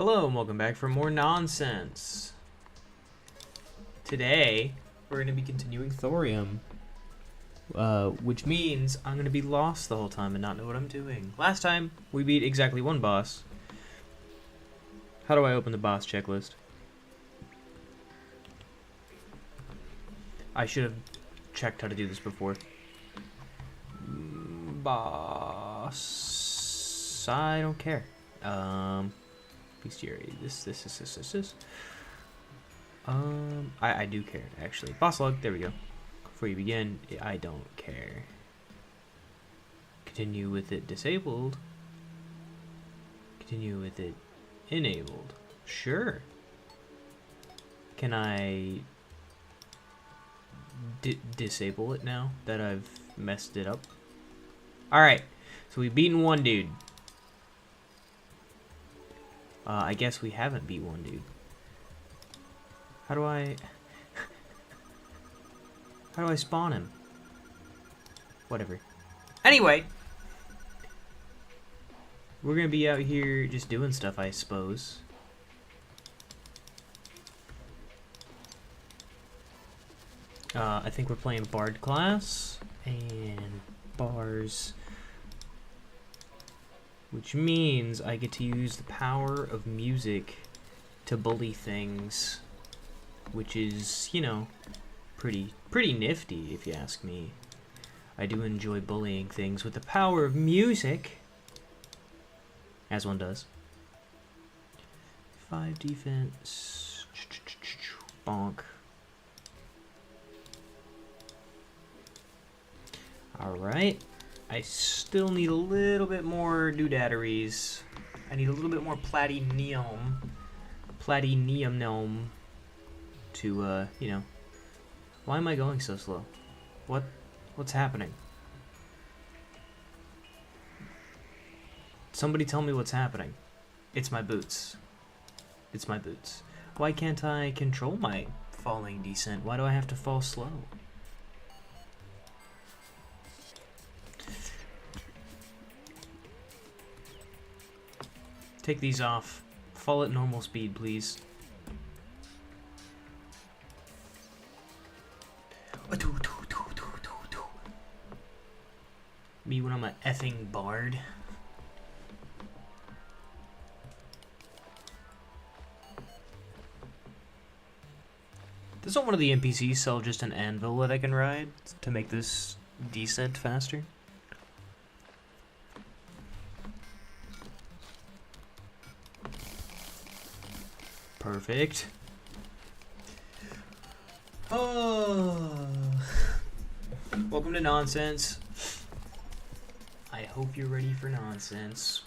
Hello and welcome back for more nonsense. Today, we're going to be continuing Thorium. Which means I'm going to be lost the whole time and not know what I'm doing. Last time, we beat exactly one boss. How do I open the boss checklist? I should have checked how to do this before. Boss... I don't care. Bestiary. This. I do care, actually. Boss log, there we go. Before you begin, I don't care. Continue with it disabled. Continue with it enabled. Sure. Can I disable it now that I've messed it up? Alright, so we've beaten one dude. I guess we haven't beat one dude. How do I spawn him? Whatever. Anyway, we're gonna be out here just doing stuff, I suppose. I think we're playing Bard class and bars, which means I get to use the power of music to bully things, which is, you know, pretty nifty if you ask me. I do enjoy bullying things with the power of music, as one does. 5 defense, bonk. Alright, I still need a little bit more doodaderies. I need a little bit more platinum to, you know. Why am I going so slow? What's happening? Somebody tell me what's happening. It's my boots. It's my boots. Why can't I control my falling descent? Why do I have to fall slow? Take these off. Fall at normal speed, please. Me when I'm an effing bard. Doesn't one of the NPCs sell just an anvil that I can ride to make this descent faster? Perfect. Oh. Welcome to nonsense. I hope you're ready for nonsense.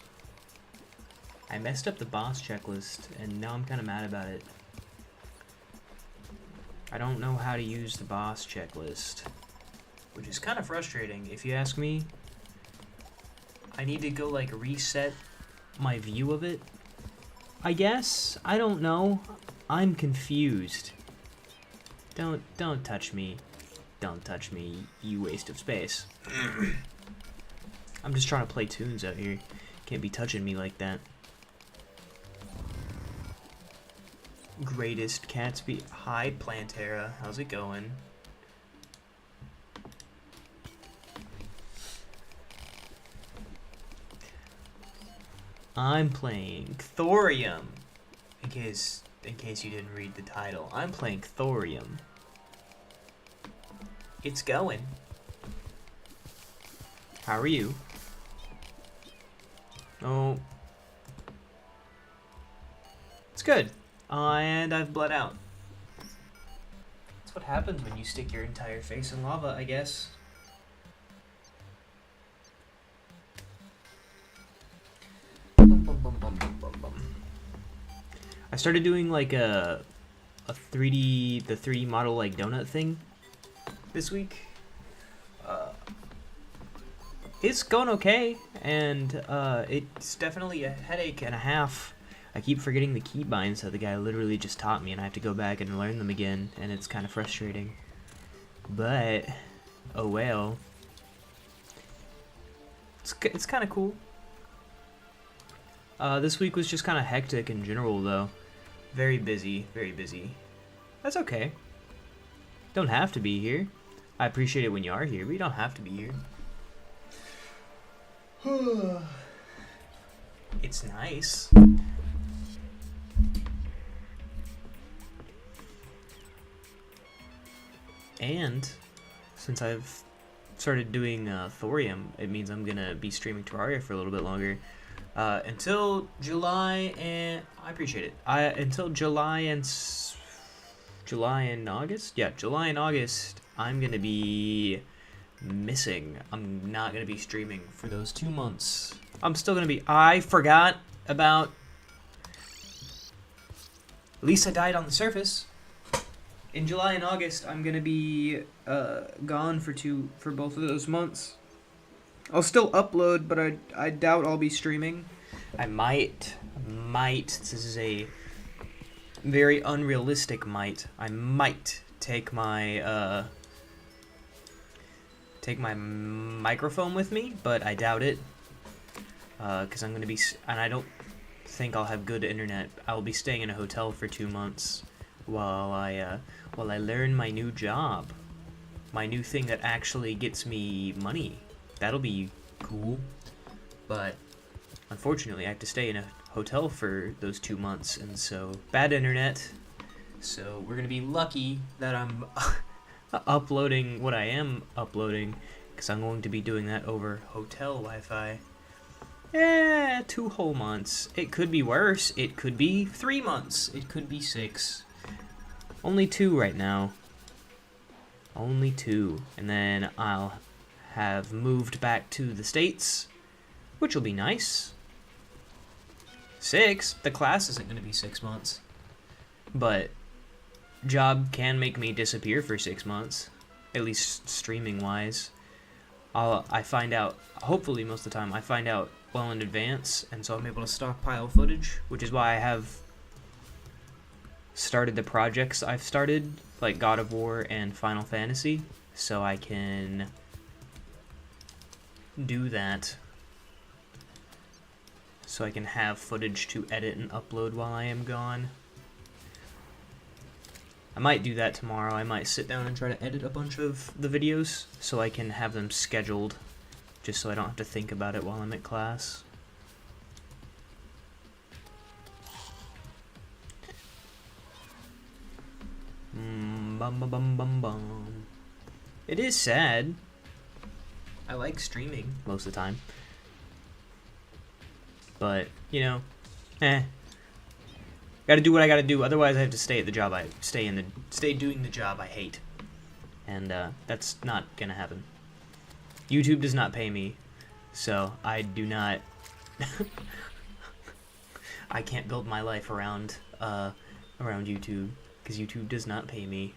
I messed up the boss checklist and now I'm kind of mad about it. I don't know how to use the boss checklist, which is kind of frustrating if you ask me. I need to go like reset my view of it, I guess. I don't know. I'm confused. Don't touch me. Don't touch me, you waste of space. I'm just trying to play tunes out here. Can't be touching me like that. Greatest Catsby. Hi, Plantera. How's it going? I'm playing Thorium. In case you didn't read the title, I'm playing Thorium. It's going. How are you? Oh. It's good. And I've bled out. That's what happens when you stick your entire face in lava, I guess. I started doing like the 3D model like donut thing this week. It's going okay, and it's definitely a headache and a half. I keep forgetting the keybinds that the guy literally just taught me, and I have to go back and learn them again, and it's kind of frustrating. But, oh well. It's kind of cool. This week was just kind of hectic in general, though. Very busy, very busy. That's okay. Don't have to be here. I appreciate it when you are here, but you don't have to be here. It's nice. And since I've started doing Thorium, it means I'm gonna be streaming Terraria for a little bit longer. Until July, and I appreciate it. Until July and August. Yeah, July and August. I'm gonna be missing. I'm not gonna be streaming for those 2 months. I'm still gonna be. I forgot about. At least I died on the surface. In July and August, I'm gonna be gone for both of those months. I'll still upload, but I doubt I'll be streaming. I might. This is a very unrealistic might. I might take my microphone with me, but I doubt it. Because I'm gonna be, and I don't think I'll have good internet. I'll be staying in a hotel for 2 months while I learn my new job, my new thing that actually gets me money. That'll be cool, but unfortunately I have to stay in a hotel for those 2 months, and so bad internet. So we're gonna be lucky that I'm uploading what I am uploading, because I'm going to be doing that over hotel Wi-Fi. 2 whole months. It could be worse. It could be 3 months. It could be 6. Only 2 right now. Only 2. And then I'll have moved back to the States, which will be nice. 6? The class isn't going to be 6 months. But job can make me disappear for 6 months. At least streaming-wise. I find out, hopefully most of the time, I find out well in advance, and so I'm able to stockpile footage, which is why I have started the projects I've started, like God of War and Final Fantasy, so I can do that, so I can have footage to edit and upload while I am gone. I might do that tomorrow. I might sit down and try to edit a bunch of the videos so I can have them scheduled, just so I don't have to think about it while I'm at class. It is sad. I like streaming most of the time, but you know, gotta do what I gotta do. Otherwise, I have to stay at the job stay doing the job I hate, and that's not gonna happen. YouTube does not pay me, so I do not. I can't build my life around YouTube, because YouTube does not pay me.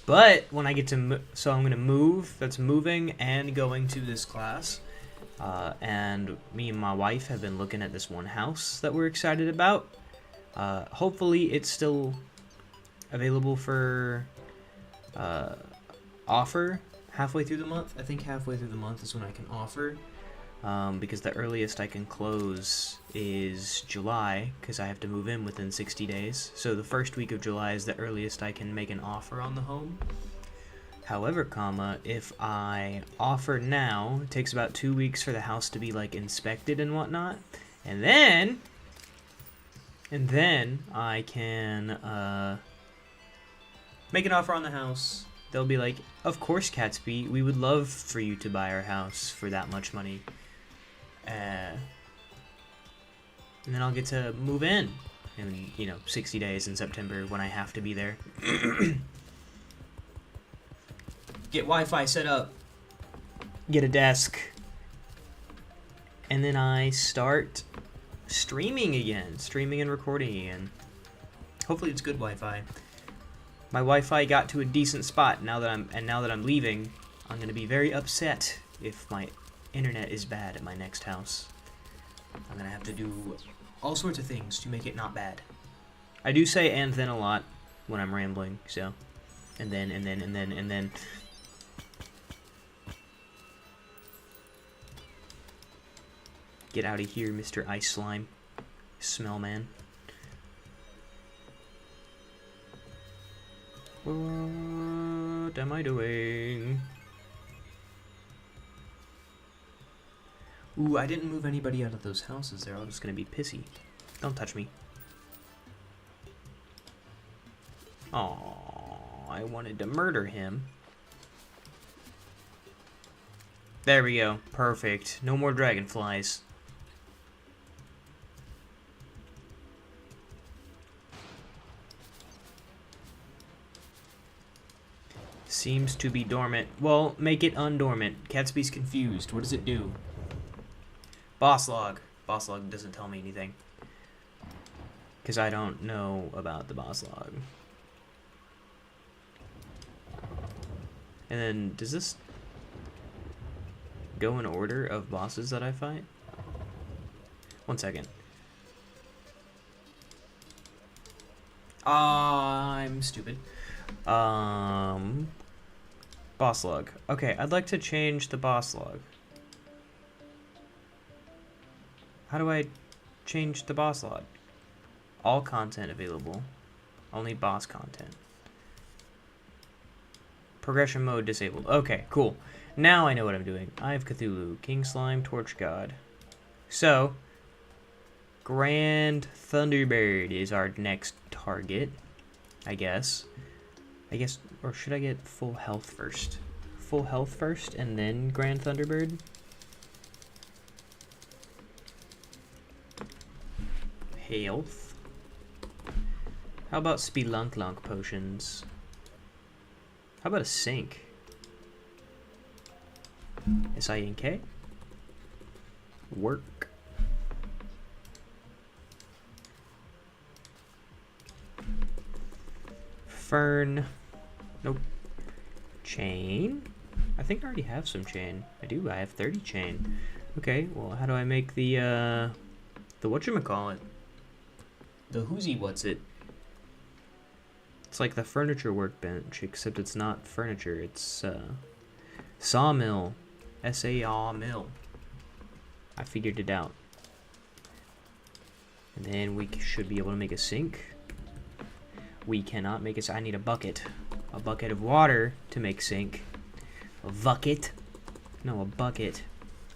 But when I get to, so I'm gonna move. That's moving and going to this class. And me and my wife have been looking at this one house that we're excited about. Hopefully it's still available for offer halfway through the month. I think halfway through the month is when I can offer, because the earliest I can close is July, because I have to move in within 60 days. So the first week of July is the earliest I can make an offer on the home. However, if I offer now, it takes about 2 weeks for the house to be like inspected and whatnot, and then I can make an offer on the house. They'll be like, "Of course, Catsby, we would love for you to buy our house for that much money," and then I'll get to move in 60 days in September when I have to be there. Get Wi-Fi set up, get a desk, and then I start streaming and recording again. Hopefully it's good Wi-Fi. My Wi-Fi got to a decent spot now that I'm leaving. I'm gonna be very upset if my internet is bad at my next house. I'm gonna have to do all sorts of things to make it not bad. I do say "and then" a lot when I'm rambling, so and then. Get out of here, Mr. Ice Slime. Smell man. What am I doing? Ooh, I didn't move anybody out of those houses. They're all just gonna be pissy. Don't touch me. Oh, I wanted to murder him. There we go. Perfect. No more dragonflies. Seems to be dormant. Well, make it undormant. Catsby's confused. What does it do? Boss log. Boss log doesn't tell me anything. Because I don't know about the boss log. And then, does this go in order of bosses that I fight? 1 second. I'm stupid. Boss log. Okay, I'd like to change the boss log. How do I change the boss log? All content available. Only boss content. Progression mode disabled. Okay, cool. Now I know what I'm doing. I have Cthulhu, King Slime, Torch God. So, Grand Thunderbird is our next target, I guess. Or should I get full health first? Full health first and then Grand Thunderbird? Health. How about Spelunklunk potions? How about a sink? S-I-N-K? Work. Fern. Nope. Chain? I think I already have some chain. I do, I have 30 chain. Okay, well, how do I make the whatchamacallit? The whoozy what's it? It's like the furniture workbench, except it's not furniture, it's, sawmill. S-A-W-mill. I figured it out. And then we should be able to make a sink. We cannot make a... I need a bucket. A bucket of water to make sink. A bucket? No, a bucket.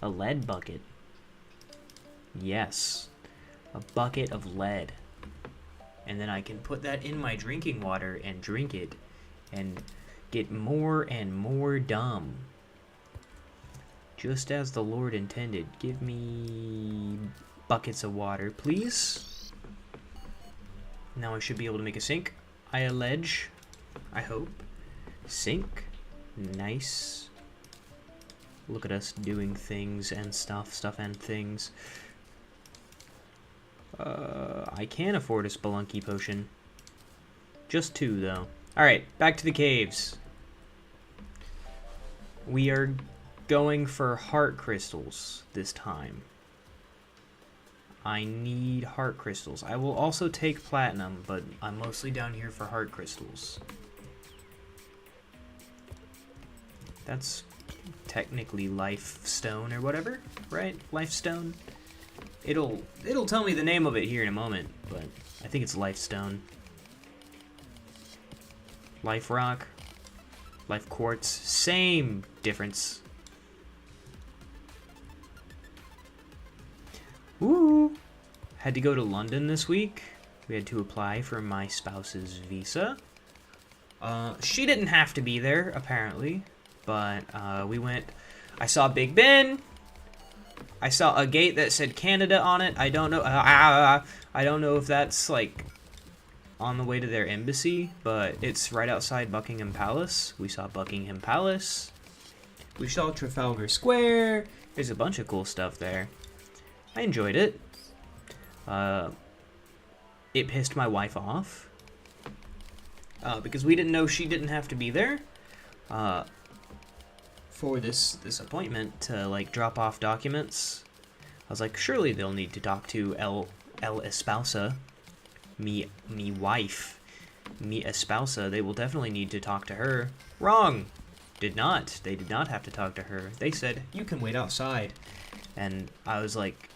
A lead bucket. Yes. A bucket of lead. And then I can put that in my drinking water and drink it. And get more and more dumb. Just as the Lord intended. Give me buckets of water, please. Now I should be able to make a sink. I allege. I hope. Sink. Nice. Look at us doing things and stuff and things. I can afford a spelunky potion. Just 2, though. Alright, back to the caves. We are going for heart crystals this time. I need heart crystals. I will also take platinum, but I'm mostly down here for heart crystals. That's technically life stone or whatever, right? Life stone. It'll tell me the name of it here in a moment, but I think it's life stone. Life rock. Life quartz. Same difference. Ooh. Had to go to London this week. We had to apply for my spouse's visa. She didn't have to be there, apparently. But we went. I saw Big Ben. I saw a gate that said Canada on it. I don't know. I don't know if that's like on the way to their embassy, but it's right outside Buckingham Palace. We saw Buckingham Palace. We saw Trafalgar Square. There's a bunch of cool stuff there. I enjoyed it. It pissed my wife off because we didn't know she didn't have to be there for this appointment to like drop off documents. I was like, surely they'll need to talk to El Espousa, me wife, me Espousa. They will definitely need to talk to her. Wrong. Did not. They did not have to talk to her. They said you can wait outside, and I was like,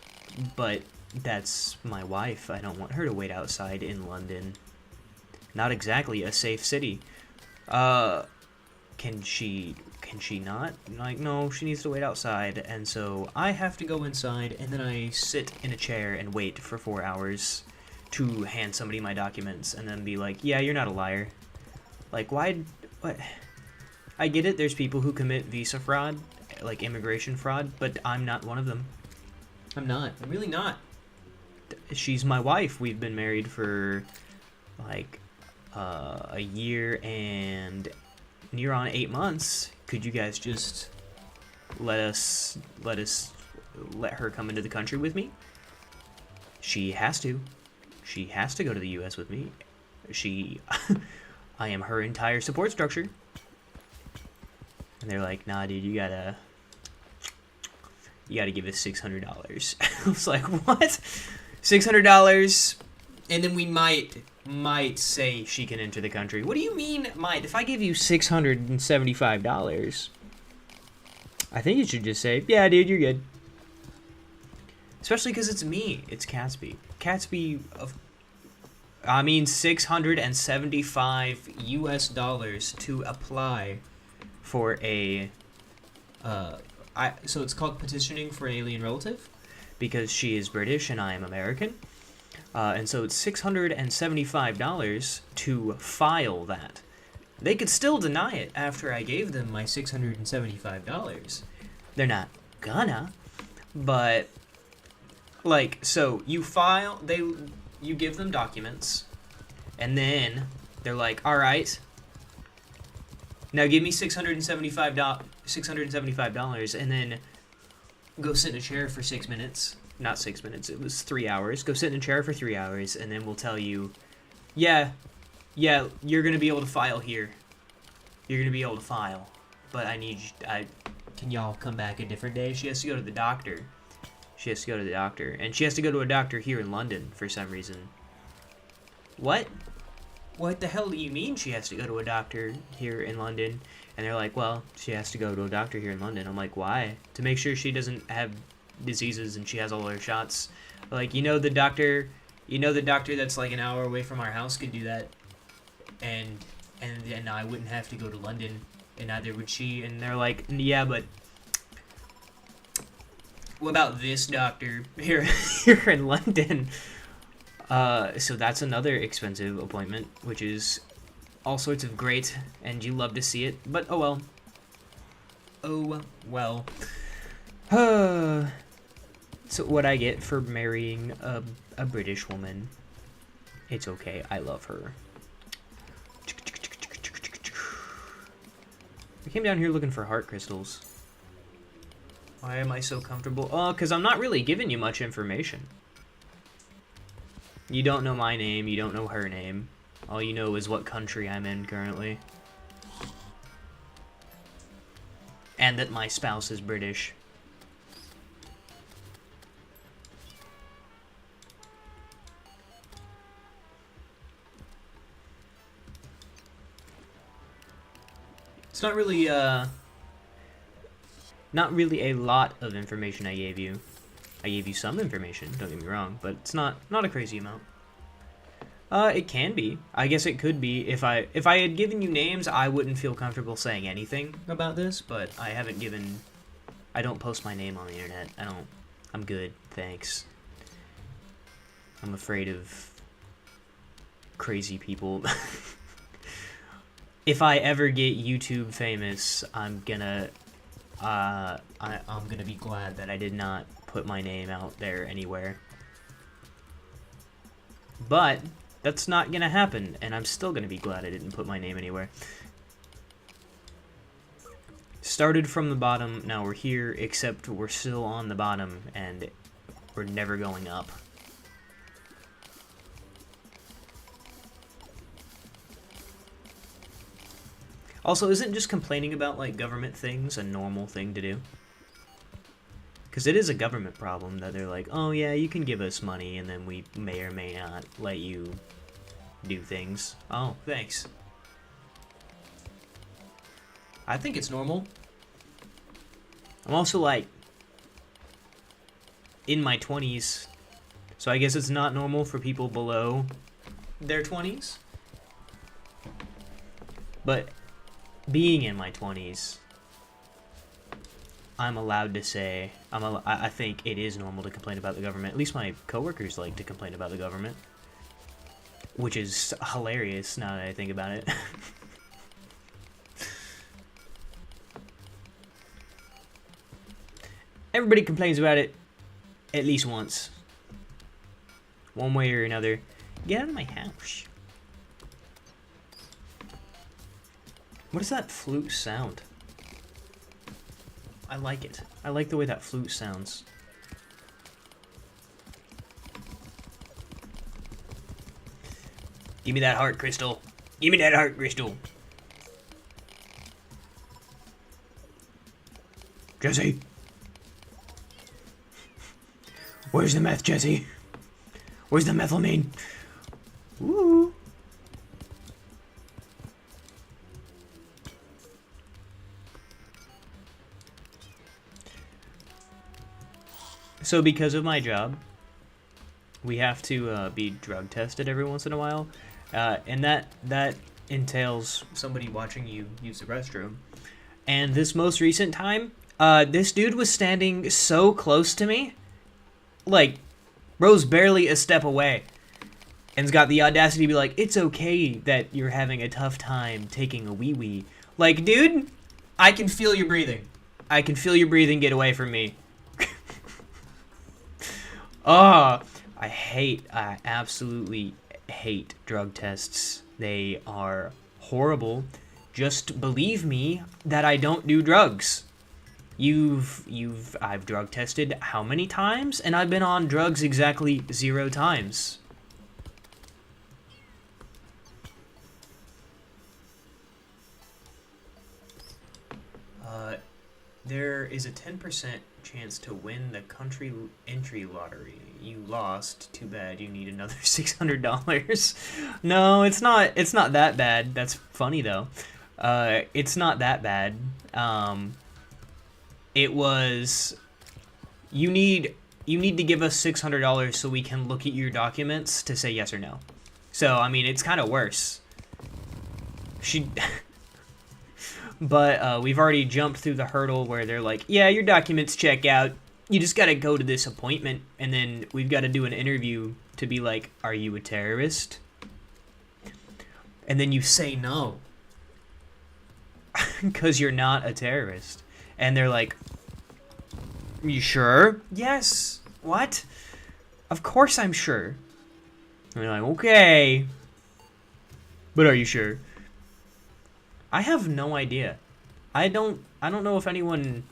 But that's my wife. I don't want her to wait outside in London. Not exactly a safe city. Can she not? Like, no, she needs to wait outside, and so I have to go inside, and then I sit in a chair and wait for 4 hours to hand somebody my documents, and then be like, yeah, you're not a liar. Like, why? What? I get it, there's people who commit visa fraud, like immigration fraud, but I'm not one of them. I'm not. I'm really not. She's my wife. We've been married for, like, a year and near on 8 months. Could you guys just let her come into the country with me? She has to. She has to go to the US with me. I am her entire support structure. And they're like, nah, dude, you gotta give us $600. I was like, what? $600, and then we might say she can enter the country. What do you mean, might? If I give you $675, I think you should just say, yeah, dude, you're good. Especially because it's me. It's Catsby. Catsby I mean, $675 US to apply for a, so it's called petitioning for an alien relative, because she is British and I am American. And so it's $675 to file that. They could still deny it after I gave them my $675. They're not gonna, but, like, so you file, you give them documents, and then they're like, all right, now give me $675, and then go sit in a chair for 6 minutes. Not 6 minutes, it was 3 hours. Go sit in a chair for 3 hours, and then we'll tell you, yeah, you're going to be able to file here. You're going to be able to file. But can y'all come back a different day? She has to go to the doctor. And she has to go to a doctor here in London for some reason. What? What the hell do you mean she has to go to a doctor here in London? And they're like, well, she has to go to a doctor here in London. I'm like, why? To make sure she doesn't have diseases and she has all her shots. Like, the doctor that's like an hour away from our house could do that, and I wouldn't have to go to London, and neither would she. And they're like, yeah, but what about this doctor here in London? So that's another expensive appointment, which is all sorts of great, and you love to see it, but oh well. So what I get for marrying a British woman, it's okay, I love her. I came down here looking for heart crystals. Why am I so comfortable? Because I'm not really giving you much information. You don't know my name, you don't know her name. All you know is what country I'm in currently. And that my spouse is British. It's not really a lot of information I gave you. I gave you some information, don't get me wrong, but it's not a crazy amount. It can be. I guess it could be. If I had given you names, I wouldn't feel comfortable saying anything about this, but I don't post my name on the internet. I'm good, thanks. I'm afraid of crazy people. If I ever get YouTube famous, I'm gonna be glad that I did not put my name out there anywhere. But that's not gonna happen, and I'm still gonna be glad I didn't put my name anywhere. Started from the bottom, now we're here, except we're still on the bottom, and we're never going up. Also, isn't just complaining about, like, government things a normal thing to do? Because it is a government problem that they're like, oh yeah, you can give us money, and then we may or may not let you do things. Oh, thanks. I think it's normal. I'm also like, in my 20s. So I guess it's not normal for people below their 20s. But being in my 20s, I'm allowed to say, I think it is normal to complain about the government. At least my coworkers like to complain about the government. Which is hilarious now that I think about it. Everybody complains about it at least once. One way or another. Get out of my house. What is that flute sound? I like it. I like the way that flute sounds. Give me that heart crystal. Give me that heart crystal. Jesse. Where's the meth, Jesse? Where's the methylamine? Ooh. So because of my job, we have to be drug tested every once in a while. And that entails somebody watching you use the restroom. And this most recent time, this dude was standing so close to me. Like, bro's barely a step away. And's got the audacity to be like, it's okay that you're having a tough time taking a wee-wee. Like, dude, I can feel your breathing. I can feel your breathing. Get away from me. Oh, I absolutely hate drug tests. They are horrible. Just believe me that I don't do drugs. I've drug tested how many times? And I've been on drugs exactly 0 times. There is a 10% chance to win the country entry lottery. You lost. Too bad. You need another $600. No, it's not that bad. That's funny though. It's not that bad. It was. You need to give us $600 so we can look at your documents to say yes or no. So I mean, it's kind of worse. But we've already jumped through the hurdle where they're like, yeah, your documents check out. You just got to go to this appointment, and then we've got to do an interview to be like, are you a terrorist? And then you say no. Because you're not a terrorist. And they're like, you sure? Yes. What? Of course I'm sure. And you're like, okay. But are you sure? I have no idea. I don't know if anyone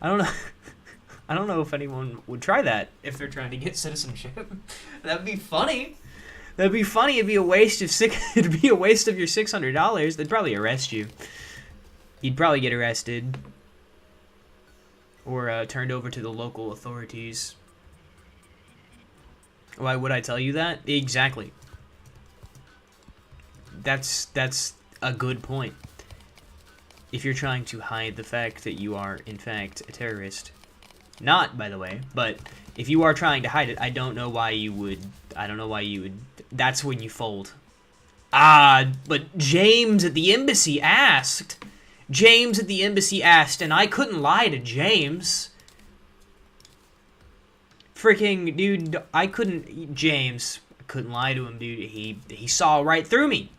I don't know if anyone would try that if they're trying to get citizenship. That'd be funny. That'd be funny. It'd be a waste of it'd be a waste of your $600. They'd probably arrest you. You'd probably get arrested or turned over to the local authorities. Why would I tell you that? Exactly. That's a good point. If you're trying to hide the fact that you are, in fact, a terrorist. Not, by the way, but if you are trying to hide it, I don't know why you would, that's when you fold. But James at the embassy asked, and I couldn't lie to James. Freaking, dude, I couldn't lie to him, dude. He saw right through me.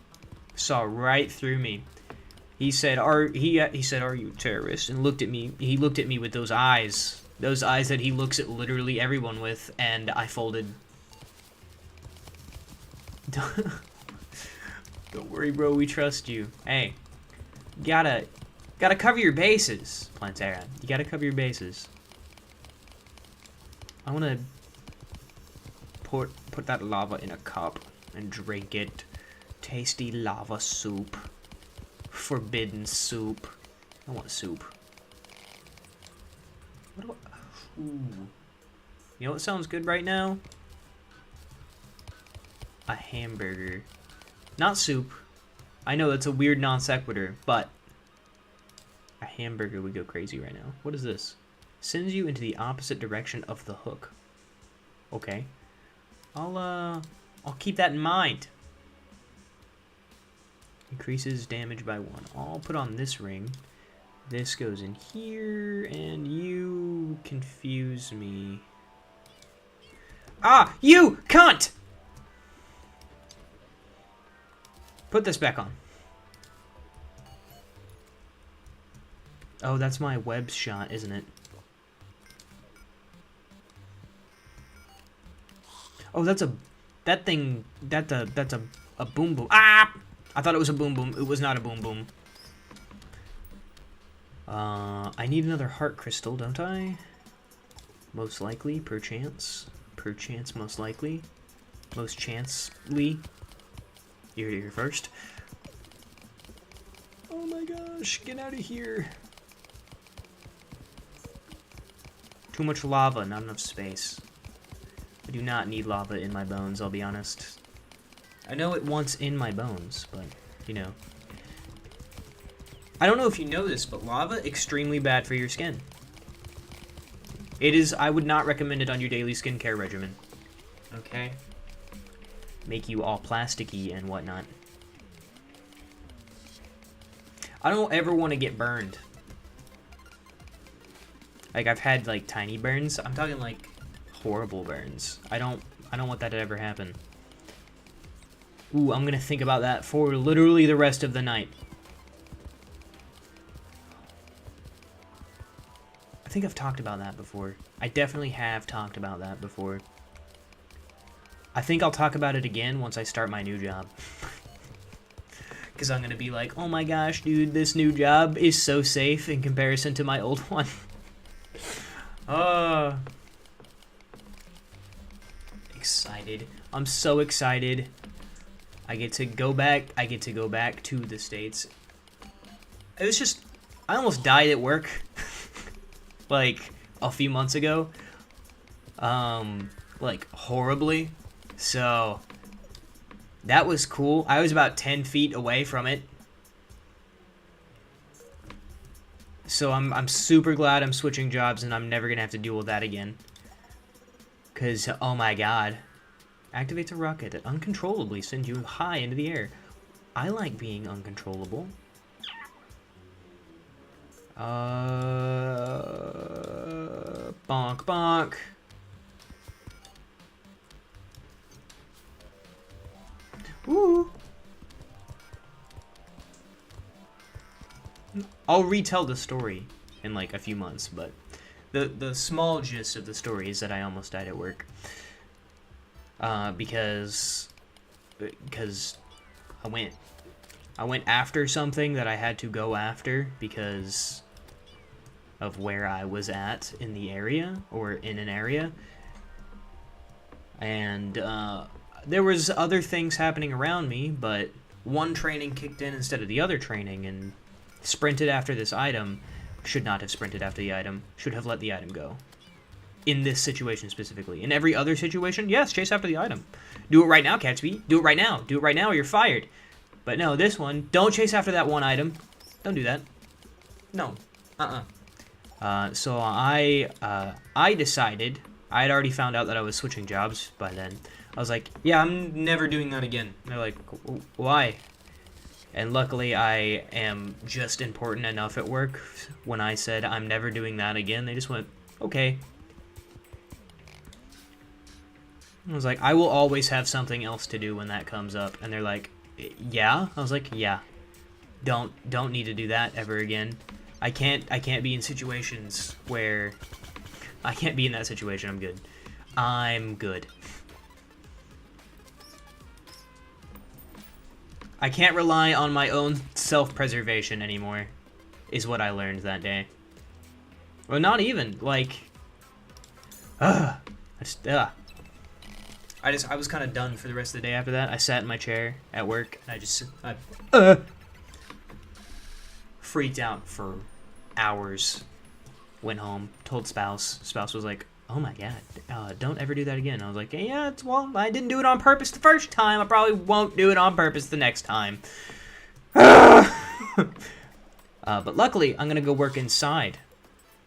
He said, "Are you a terrorist?" And looked at me. He looked at me with those eyes that he looks at literally everyone with, and I folded. Don't worry, bro. We trust you. Hey, gotta cover your bases, Plantera. You gotta cover your bases. I wanna put that lava in a cup and drink it. Tasty lava soup. Forbidden soup. I want soup. Ooh. You know what sounds good right now? A hamburger. Not soup. I know that's a weird non sequitur, but a hamburger would go crazy right now. What is this? Sends you into the opposite direction of the hook. Okay. I'll keep that in mind. Increases damage by 1. I'll put on this ring. This goes in here, and you confuse me. Ah! You cunt! Put this back on. Oh, that's my web shot, isn't it? Oh, that's a boom boom. Ah! I thought it was a boom boom. It was not a boom boom. I need another heart crystal, don't I? Most likely, perchance. Perchance, most likely. Most chancely. You're here first. Oh my gosh, get out of here. Too much lava, not enough space. I do not need lava in my bones, I'll be honest. I know it wants in my bones, but, you know. I don't know if you know this, but lava, extremely bad for your skin. It is, I would not recommend it on your daily skincare regimen. Okay? Make you all plasticky and whatnot. I don't ever want to get burned. Like, I've had, like, tiny burns. I'm talking, like, horrible burns. I don't want that to ever happen. Ooh, I'm gonna think about that for literally the rest of the night. I think I've talked about that before. I definitely have talked about that before. I think I'll talk about it again once I start my new job. Because I'm gonna be like, oh my gosh, dude, this new job is so safe in comparison to my old one. Excited. I'm so excited. I get to go back to the States. It was just, I almost died at work. Like, a few months ago. Like, horribly. So, that was cool. I was about 10 feet away from it. So I'm super glad I'm switching jobs and I'm never gonna have to deal with that again. Cause, oh my god. Activates a rocket that uncontrollably sends you high into the air. I like being uncontrollable. Bonk bonk. Ooh. I'll retell the story in like a few months, but the small gist of the story is that I almost died at work. Because I went after something that I had to go after because of where I was at in the area, or in an area. And there was other things happening around me, but one training kicked in instead of the other training and sprinted after this item. Should not have sprinted after the item. Should have let the item go. In this situation specifically. In every other situation, yes, chase after the item. Do it right now, Catsby. Do it right now. Do it right now or you're fired. But no, this one, don't chase after that one item. Don't do that. No. So I decided, I had already found out that I was switching jobs by then. I was like, yeah, I'm never doing that again. And they're like, why? And luckily, I am just important enough at work. When I said I'm never doing that again, they just went, okay. I was like, I will always have something else to do when that comes up. And they're like, yeah? I was like, yeah. Don't need to do that ever again. I can't be in situations where... I can't be in that situation. I'm good. I'm good. I can't rely on my own self-preservation anymore, is what I learned that day. Well, not even, like... I was kind of done for the rest of the day after that. I sat in my chair at work, and I freaked out for hours. Went home, told spouse. Spouse was like, oh my god, don't ever do that again. I was like, yeah, well, I didn't do it on purpose the first time. I probably won't do it on purpose the next time. But luckily, I'm going to go work inside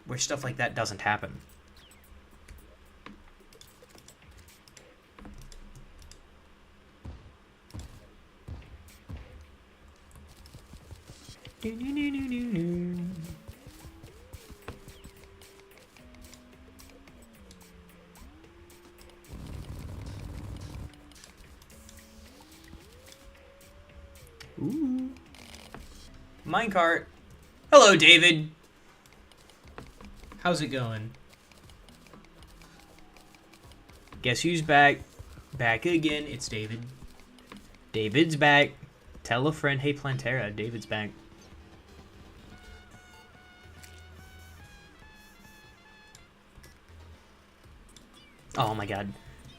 where stuff like that doesn't happen. Ooh. Minecart. Hello, David. How's it going? Guess who's back? Back again. It's David. David's back. Tell a friend. Hey, Plantera. David's back. Oh my god.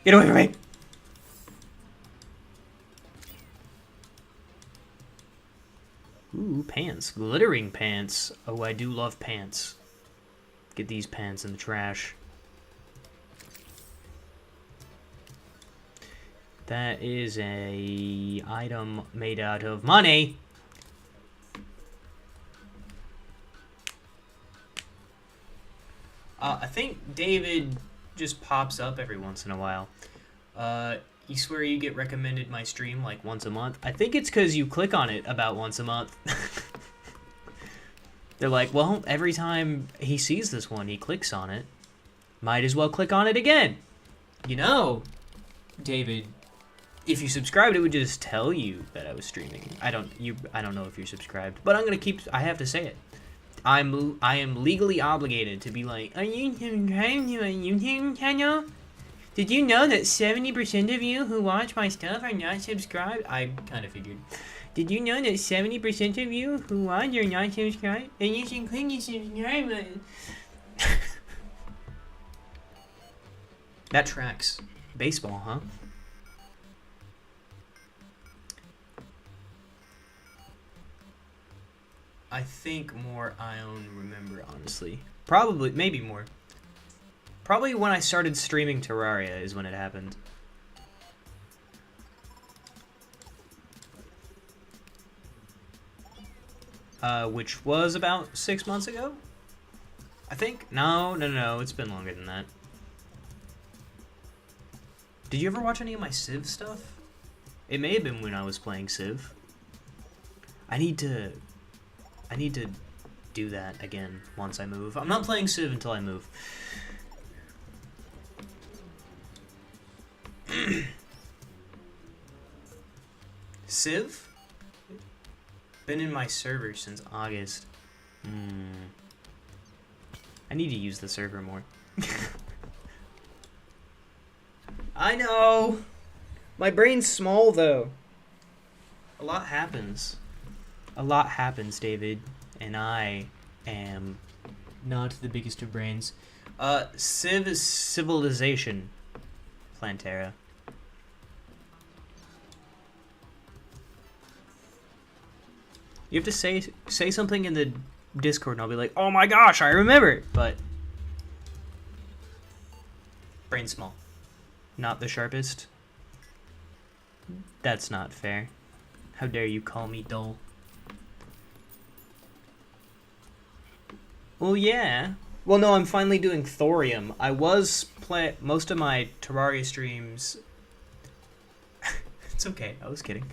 Get away from me! Ooh, pants. Glittering pants. Oh, I do love pants. Get these pants in the trash. That is a item made out of money. I think David just pops up every once in a while. You swear you get recommended my stream like once a month? I think it's because you click on it about once a month. They're like, well, every time he sees this one, he clicks on it. Might as well click on it again. You know, David, if you subscribed, it would just tell you that I was streaming. I don't know if you're subscribed, but I have to say it. I am legally obligated to be like, are you subscribed to my YouTube channel? Did you know that 70% of you who watch my stuff are not subscribed? I kind of figured. Did you know that 70% of you who watch are not subscribed? And you should click the subscribe button. That tracks. Baseball, huh? I think more I don't remember, honestly. Probably, maybe more. Probably when I started streaming Terraria is when it happened. Which was about 6 months ago? I think? No, it's been longer than that. Did you ever watch any of my Civ stuff? It may have been when I was playing Civ. I need to do that again once I move. I'm not playing Civ until I move. Civ? Been in my server since August. I need to use the server more. I know! My brain's small, though. A lot happens. A lot happens, David. And I am not the biggest of brains. Civ is civilization. Plantera. You have to say something in the Discord and I'll be like, oh my gosh, I remember it. But brain small. Not the sharpest. That's not fair. How dare you call me dull? Well, yeah. Well, no, I'm finally doing Thorium. I was most of my Terraria streams. It's okay. I was kidding.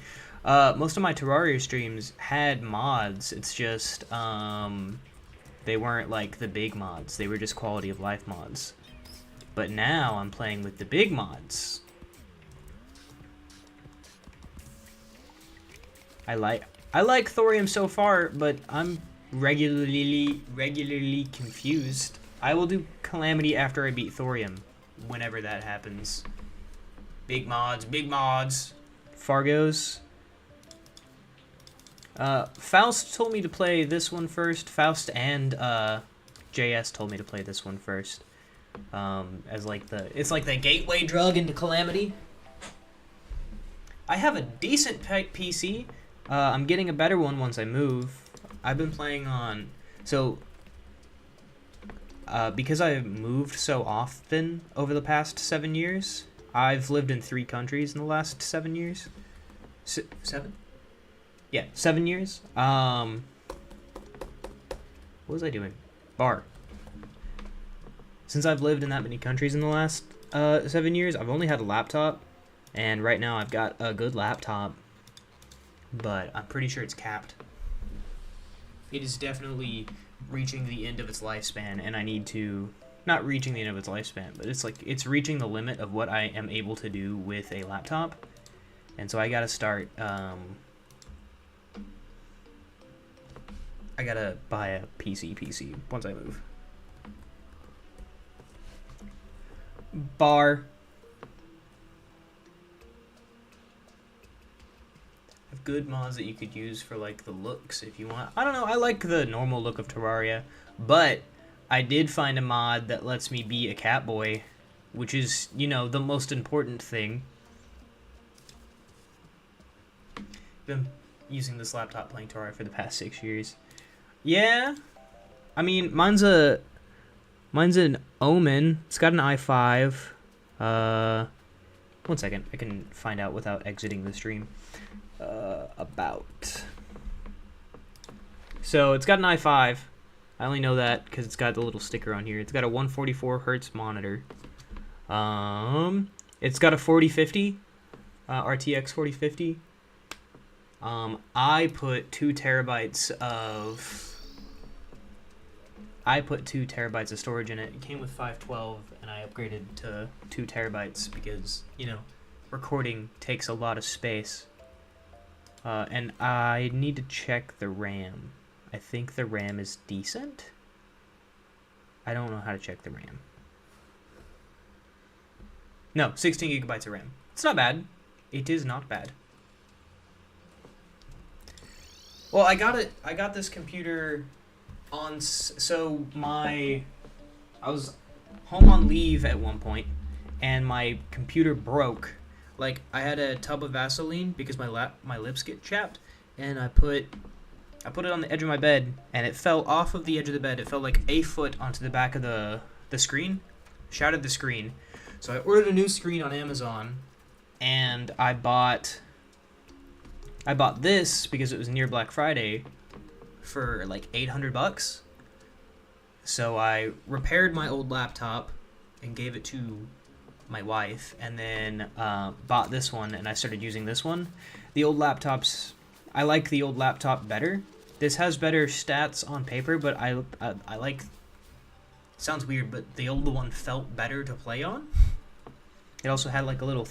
Most of my Terraria streams had mods. It's just they weren't like the big mods. They were just quality of life mods. But now I'm playing with the big mods. I like Thorium so far, but I'm regularly confused. I will do Calamity after I beat Thorium, whenever that happens. Big mods, big mods. Fargos. Faust told me to play this one first. Faust and JS told me to play this one first. As like it's like the gateway drug into Calamity. I have a decent PC. I'm getting a better one once I move. I've been playing on because I've moved so often over the past 7 years. I've lived in 3 countries in the last 7 years. 7? Yeah, 7 years. What was I doing? Bar. since I've lived in that many countries in the last 7 years, I've only had a laptop, and right now I've got a good laptop, but I'm pretty sure it's capped. It is definitely reaching the end of its lifespan, and I need to... Not reaching the end of its lifespan, but it's like it's reaching the limit of what I am able to do with a laptop, and so I gotta start... I gotta buy a PC once I move. Bar. Have good mods that you could use for like the looks if you want. I don't know, I like the normal look of Terraria, but I did find a mod that lets me be a cat boy, which is, you know, the most important thing. Been using this laptop playing Terraria for the past 6 years. Yeah, I mean, mine's an Omen. It's got an i5. 1 second, I can find out without exiting the stream. About. So it's got an i5. I only know that because it's got the little sticker on here. It's got a 144 hertz monitor. It's got a 4050, RTX 4050. I put 2 terabytes of storage in it. It came with 512, and I upgraded to 2 terabytes because, you know, recording takes a lot of space. And I need to check the RAM. I think the RAM is decent. I don't know how to check the RAM. No, 16 gigabytes of RAM. It's not bad. It is not bad. Well, I got this computer on, so I was home on leave at one point, and my computer broke. Like, I had a tub of Vaseline because my lips get chapped, and I put it on the edge of my bed, and it fell off of the edge of the bed. It fell like a foot onto the back of the screen, shattered the screen. So I ordered a new screen on Amazon, and I bought this because it was near Black Friday for like $800. So I repaired my old laptop and gave it to my wife, and then bought this one, and I started using this one. The old laptops, I like the old laptop better. This has better stats on paper, but I like... Sounds weird, but the old one felt better to play on. It also had like a little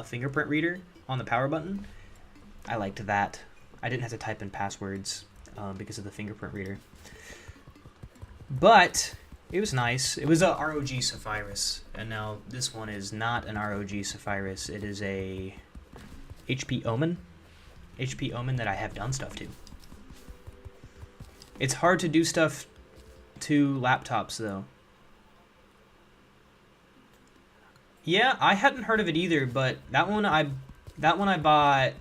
fingerprint reader on the power button. I liked that. I didn't have to type in passwords because of the fingerprint reader. But it was nice. It was a ROG Sapphirus, and now this one is not an ROG Sapphirus. It is a HP Omen. HP Omen that I have done stuff to. It's hard to do stuff to laptops, though. Yeah, I hadn't heard of it either, but that one I bought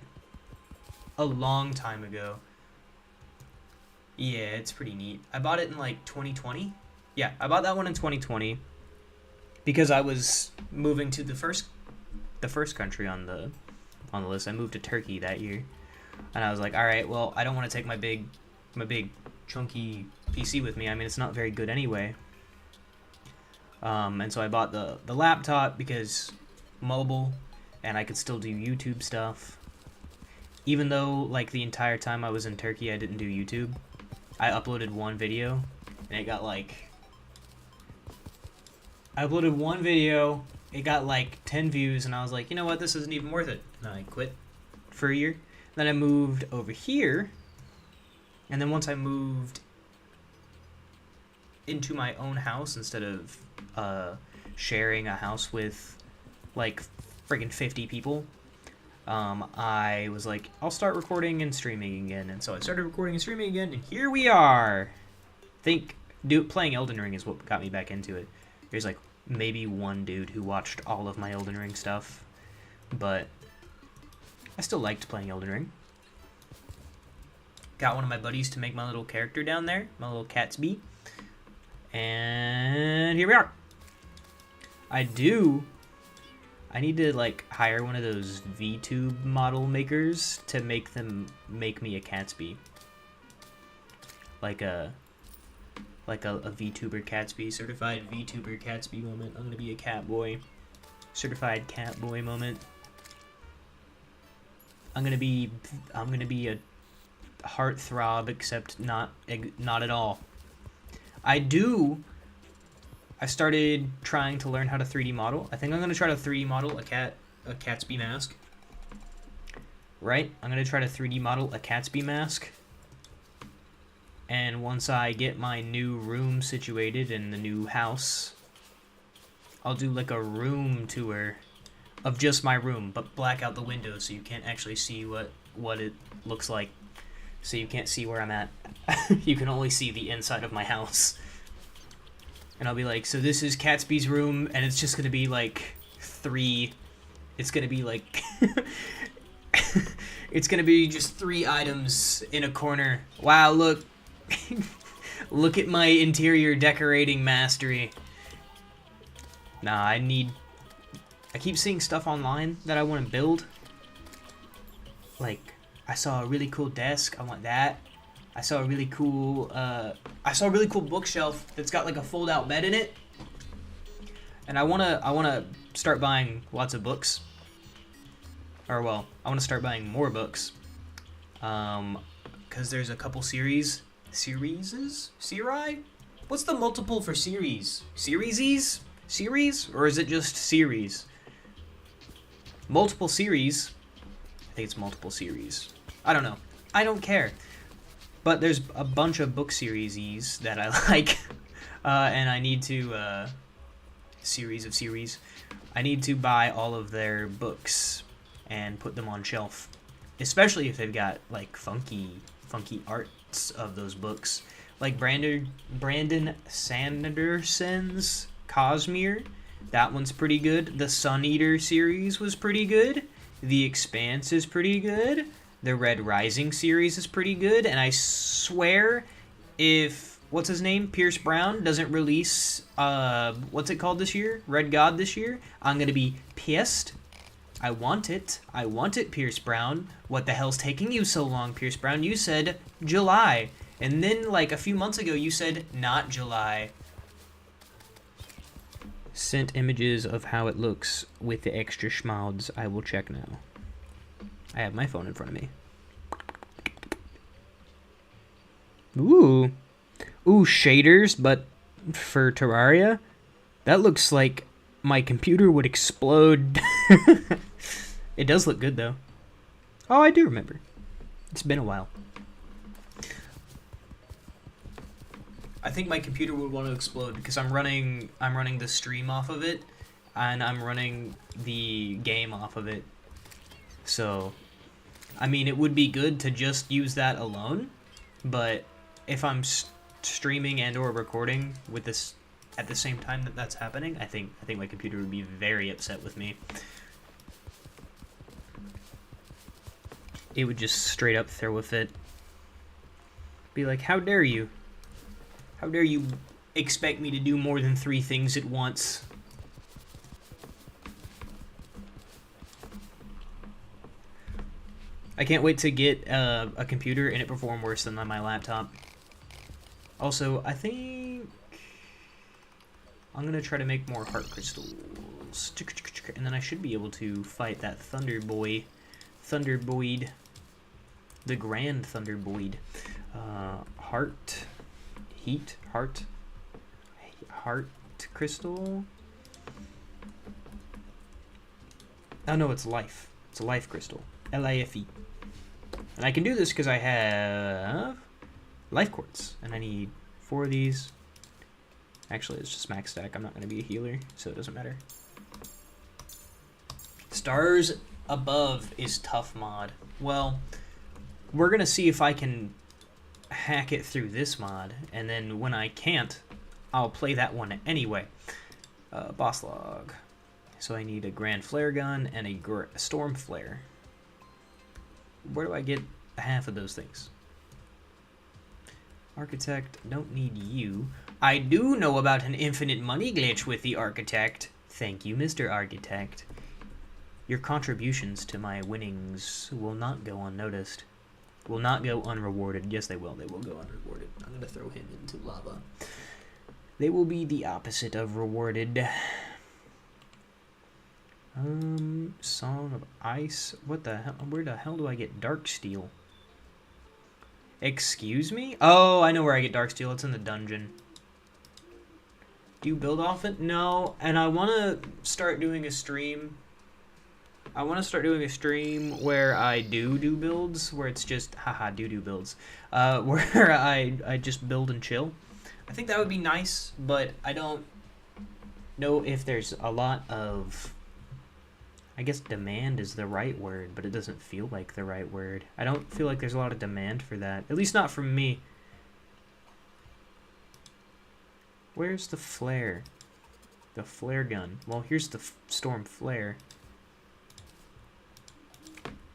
a long time ago. Yeah, it's pretty neat. I bought it in like 2020. Yeah, I bought that one in 2020 because I was moving to the first country on the list. I moved to Turkey that year, and I was like, all right, well, I don't want to take my big chunky PC with me. I mean, it's not very good anyway. And so I bought the laptop because mobile, and I could still do YouTube stuff. Even though, like, the entire time I was in Turkey, I didn't do YouTube. I uploaded one video, and it got, like... I uploaded one video, it got, like, 10 views, and I was like, you know what, this isn't even worth it. And I quit for a year. Then I moved over here, and then once I moved into my own house instead of sharing a house with, like, friggin' 50 people, I was like, I'll start recording and streaming again. And so I started recording and streaming again, and here we are. Playing Elden Ring is what got me back into it. There's like maybe one dude who watched all of my Elden Ring stuff, but I still liked playing Elden Ring. Got one of my buddies to make my little character down there, my little Catsby, and here we are. I need to, like, hire one of those VTube model makers to make me a Catsby. Like a like a VTuber Catsby, certified VTuber Catsby moment. I'm gonna be a cat boy, certified cat boy moment. I'm gonna be a heartthrob, except not at all. I started trying to learn how to 3D model. I think I'm gonna try to 3D model a Catsby mask. Right? I'm gonna try to 3D model a Catsby mask. And once I get my new room situated in the new house, I'll do like a room tour of just my room, but black out the windows so you can't actually see what it looks like. So you can't see where I'm at. You can only see the inside of my house. And I'll be like, so this is Catsby's room, and it's just gonna be like it's gonna be like it's gonna be just 3 items in a corner. Wow, look. Look at my interior decorating mastery. Nah, I keep seeing stuff online that I want to build. Like, I saw a really cool desk, I want that. I saw a really cool bookshelf that's got like a fold-out bed in it. And I wanna start buying lots of books. Or well, I wanna start buying more books. Cause there's a couple series? What's the multiple for series? Series? Or is it just series? Multiple series. I think it's multiple series. I don't know. I don't care. But there's a bunch of book series that I like. And I need to, series of series. I need to buy all of their books and put them on shelf. Especially if they've got, like, funky arts of those books. Like Brandon Sanderson's Cosmere. That one's pretty good. The Sun Eater series was pretty good. The Expanse is pretty good. The Red Rising series is pretty good. And I swear, if, what's his name? Pierce Brown doesn't release, what's it called this year? Red God this year? I'm gonna be pissed. I want it, Pierce Brown. What the hell's taking you so long, Pierce Brown? You said July. And then, like, a few months ago, you said not July. Sent images of how it looks with the extra schmods. I will check now. I have my phone in front of me. Ooh, shaders, but for Terraria? That looks like my computer would explode. It does look good, though. Oh, I do remember. It's been a while. I think my computer would want to explode because I'm running the stream off of it, and I'm running the game off of it. So, I mean, it would be good to just use that alone, but if I'm streaming and or recording with this at the same time that's happening, I think my computer would be very upset with me. It would just straight up throw a fit. Be like, how dare you? How dare you expect me to do more than 3 things at once? I can't wait to get a computer and it perform worse than on my laptop. Also, I think I'm gonna try to make more heart crystals, and then I should be able to fight that Thunderboid, the Grand Thunderboid. Heart crystal. Oh no, it's life. It's a life crystal. L-I-F-E. And I can do this because I have life quartz, and I need 4 of these. Actually, it's just max stack. I'm not going to be a healer, so it doesn't matter. Stars Above is tough mod. Well, we're going to see if I can hack it through this mod, and then when I can't, I'll play that one anyway. Boss log. So I need a Grand Flare Gun and a Storm Flare. Where do I get half of those things? Architect, don't need you. I do know about an infinite money glitch with the Architect. Thank you, Mr. Architect. Your contributions to my winnings will not go unnoticed. will not go unrewarded. Yes, they will. They will go unrewarded. I'm going to throw him into lava. They will be the opposite of rewarded. Song of Ice. What the hell? Where the hell do I get dark steel? Excuse me? Oh, I know where I get dark steel. It's in the dungeon. Do you build off it? No. And I want to start doing a stream. I want to start doing a stream where I do builds, where it's just, haha, do builds. Where I just build and chill. I think that would be nice, but I don't know if there's a lot of, I guess demand is the right word, but it doesn't feel like the right word. I don't feel like there's a lot of demand for that, at least not from me. Where's the flare? The flare gun. Well, here's the storm flare.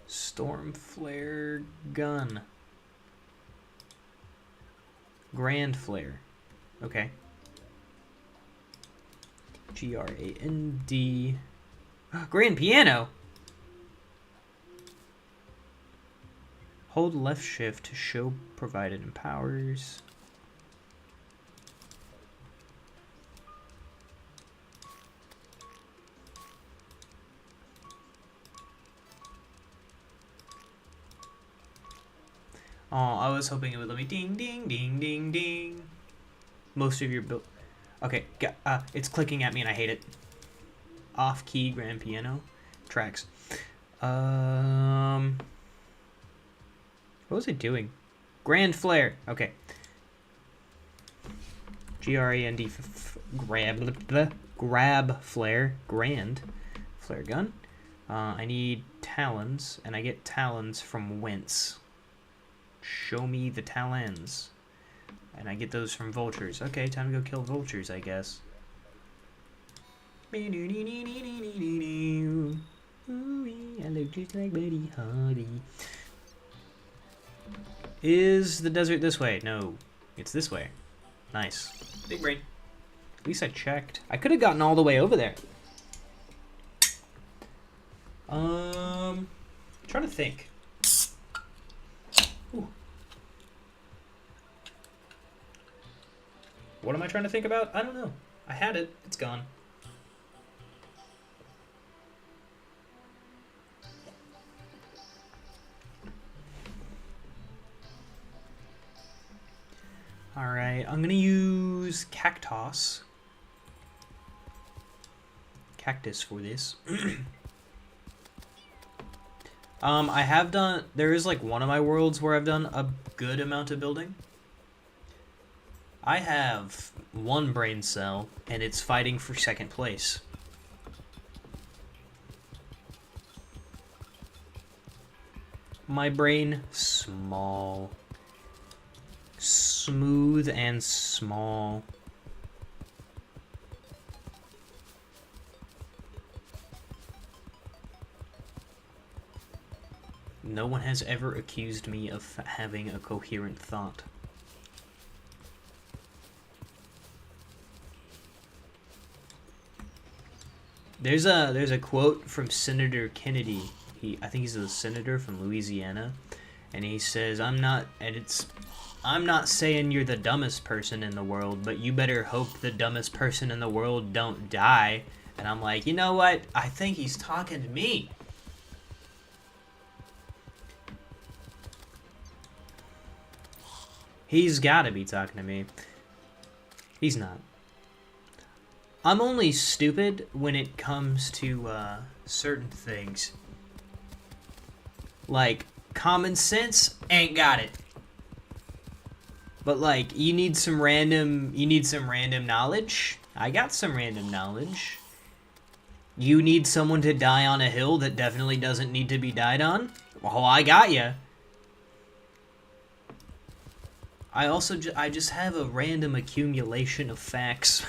Storm flare gun. Grand flare. Okay. G-R-A-N-D. Grand piano! Hold left shift to show provided empowers. Oh, I was hoping it would let me ding, ding, ding, ding, ding. Most of your build. Okay, it's clicking at me and I hate it. Off-key grand piano tracks. What was it doing? Grand flare. Okay. G-R-A-N-D. Grab flare. Grand flare gun. I need talons, and I get talons from whence? Show me the talons. And I get those from vultures. Okay, time to go kill vultures, I guess. I look just like Buddy Holly. Is the desert this way? No, it's this way. Nice. Big brain. At least I checked. I could have gotten all the way over there. Trying to think. Ooh. What am I trying to think about? I don't know. I had it. It's gone. Alright, I'm gonna use cactus for this. I have done, there is like one of my worlds where I've done a good amount of building. I have one brain cell, and it's fighting for second place. My brain, small. Smooth and small. No one has ever accused me of having a coherent thought. There's a quote from Senator Kennedy. I think he's a senator from Louisiana, and he says, I'm not saying you're the dumbest person in the world, but you better hope the dumbest person in the world don't die. And I'm like, you know what? I think he's talking to me. He's gotta be talking to me. He's not. I'm only stupid when it comes to certain things. Like, common sense, ain't got it. But like, you need some random knowledge? I got some random knowledge. You need someone to die on a hill that definitely doesn't need to be died on? Well, I got ya. I just have a random accumulation of facts.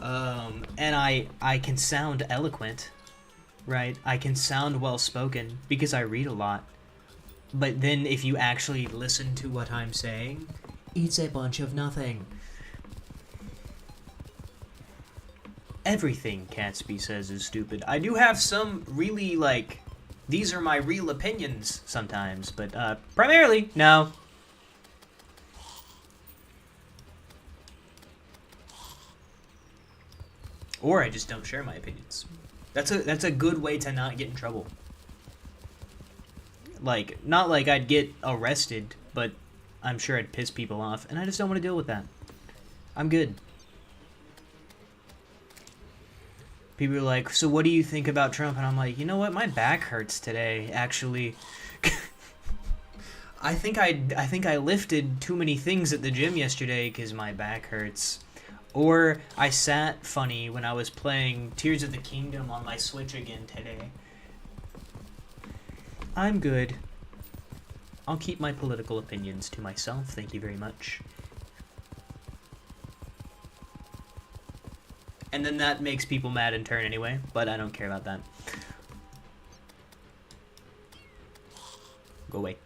And I can sound eloquent, right? I can sound well-spoken because I read a lot. But then if you actually listen to what I'm saying, it's a bunch of nothing. Everything Catsby says is stupid. I do have some really, like, These are my real opinions sometimes, but primarily, no. Or I just don't share my opinions. That's a good way to not get in trouble. Like, not like I'd get arrested, but I'm sure I'd piss people off, and I just don't want to deal with that. I'm good. People are like, so what do you think about Trump? And I'm like, you know what? My back hurts today, actually. I think I lifted too many things at the gym yesterday because my back hurts. Or I sat funny when I was playing Tears of the Kingdom on my Switch again today. I'm good. I'll keep my political opinions to myself, thank you very much. And then that makes people mad in turn anyway, but I don't care about that. Go away.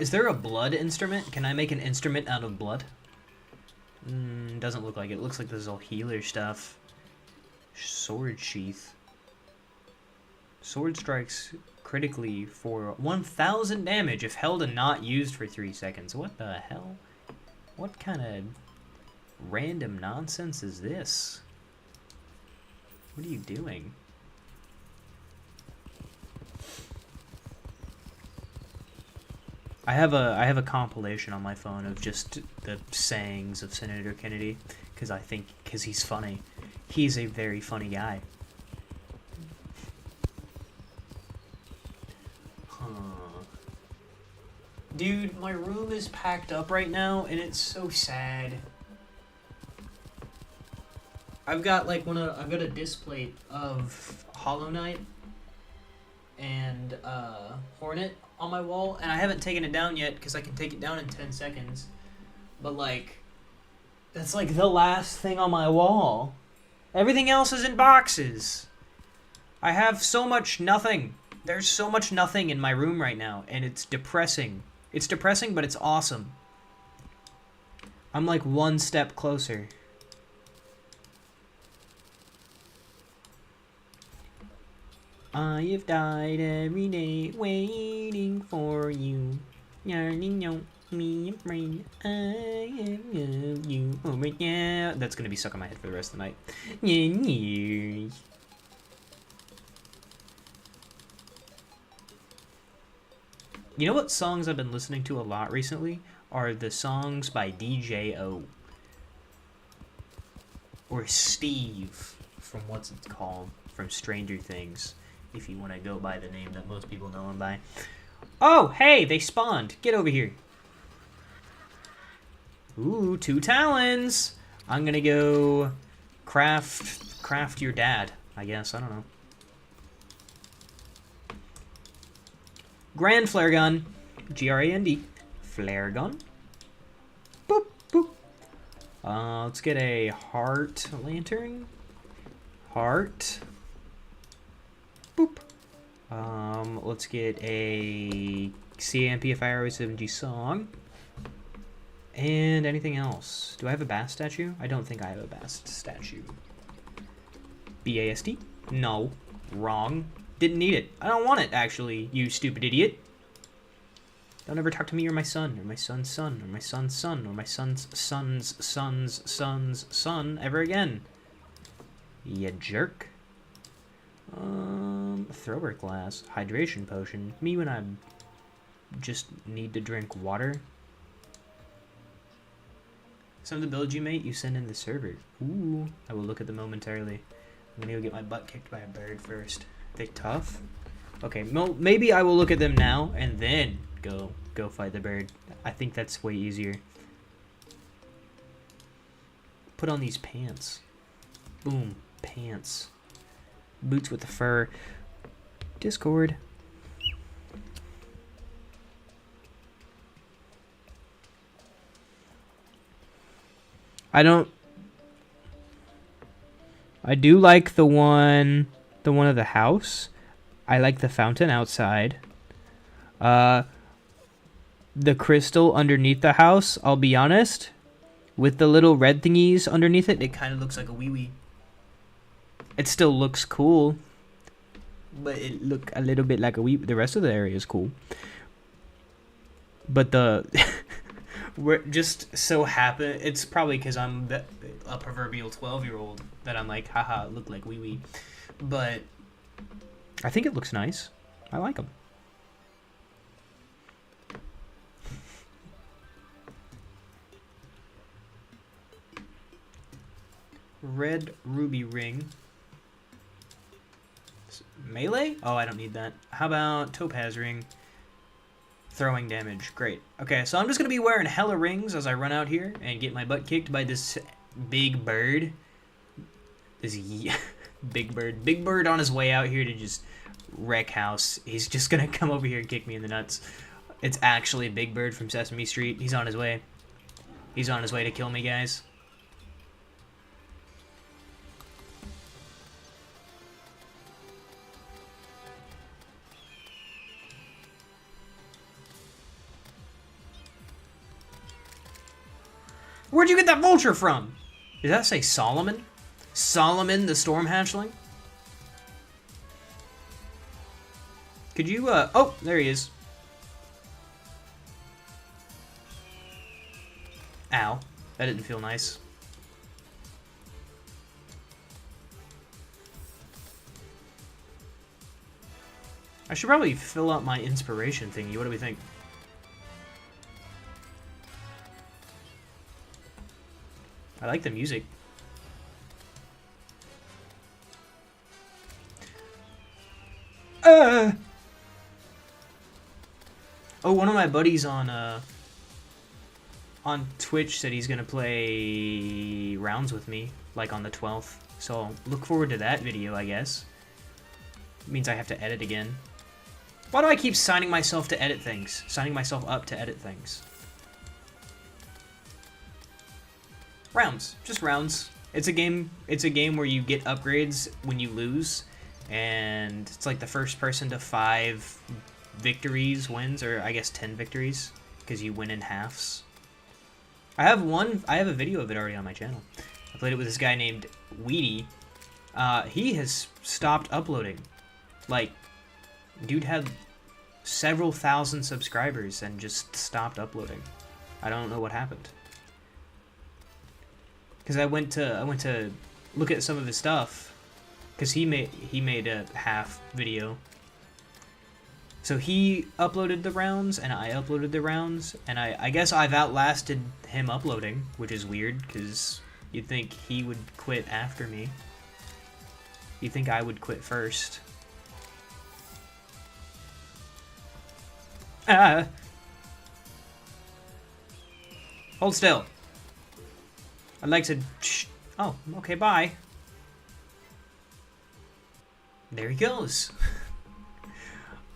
Is there a blood instrument? Can I make an instrument out of blood? Doesn't look like it. It looks like this is all healer stuff. Sword sheath. Sword strikes critically for 1,000 damage if held and not used for 3 seconds. What the hell? What kind of random nonsense is this? What are you doing? I have a compilation on my phone of just the sayings of Senator Kennedy because he's funny. He's a very funny guy. Dude, my room is packed up right now and it's so sad. I've got like I've got a display of Hollow Knight and Hornet on my wall, and I haven't taken it down yet because I can take it down in 10 seconds. But like, that's like the last thing on my wall. Everything else is in boxes. I have so much nothing. There's so much nothing in my room right now, and it's depressing. It's depressing, but it's awesome. I'm like one step closer. I have died every day waiting for you. Me afraid I love you. Oh, but yeah. That's gonna be stuck in my head for the rest of the night. Yeah. You know what songs I've been listening to a lot recently are the songs by DJ O. Or Steve from what's it called? From Stranger Things. If you want to go by the name that most people know him by. Oh, hey, they spawned. Get over here. Ooh, 2 talons. I'm gonna go craft your dad, I guess. I don't know. Grand flare gun. G-R-A-N-D. Flare gun. Boop, boop. Let's get a heart lantern. Heart. Boop. Let's get a CAMP Fire 7G song. And anything else? Do I have a Bast statue? I don't think I have a Bast statue. B-A-S-T? No. Wrong. Didn't need it. I don't want it, actually, you stupid idiot. Don't ever talk to me or my son, or my son's son, or my son's son, or my son's son's son's son's son ever again. You jerk. Thrower glass. Hydration potion. Me when I just need to drink water. Some of the builds you make, you send in the server. Ooh. I will look at them momentarily. I'm gonna go get my butt kicked by a bird first. They tough? Okay, maybe I will look at them now and then go fight the bird. I think that's way easier. Put on these pants. Boom. Pants. Boots with the fur. Discord. I do like the one of the house. I like the fountain outside. The crystal underneath the house, I'll be honest, with the little red thingies underneath it, it kind of looks like a wee-wee. It still looks cool, but it look a little bit like a wee. The rest of the area is cool, but the we're just so happy. It's probably because I'm a proverbial 12-year-old that I'm like, haha, it looked like wee-wee. But I think it looks nice. I like them. Red ruby ring. Melee? Oh, I don't need that. How about topaz ring? Throwing damage. Great. Okay, so I'm just going to be wearing hella rings as I run out here and get my butt kicked by this big bird. This big bird. Big bird on his way out here to just wreck house. He's just going to come over here and kick me in the nuts. It's actually Big Bird from Sesame Street. He's on his way. He's on his way to kill me, guys. Where'd you get that vulture from? Did that say Solomon? Solomon the Storm Hatchling? Could you, oh, there he is. Ow. That didn't feel nice. I should probably fill out my inspiration thingy. What do we think? I like the music. Oh, one of my buddies on Twitch said he's gonna play rounds with me, like on the 12th. So look forward to that video, I guess. It means I have to edit again. Why do I keep signing myself to edit things? Signing myself up to edit things. Rounds, just rounds. It's a game where you get upgrades when you lose, and it's like the first person to 5 victories wins, or I guess 10 victories, because you win in halves. I have a video of it already on my channel. I played it with this guy named Weedy. He has stopped uploading. Like, dude had several thousand subscribers and just stopped uploading. I don't know what happened. Because I went to look at some of his stuff, because he made a half video. So he uploaded the rounds, and I uploaded the rounds, and I guess I've outlasted him uploading, which is weird, because you'd think he would quit after me. You'd think I would quit first. Ah! Hold still. I'd like to... Oh, okay, bye. There he goes.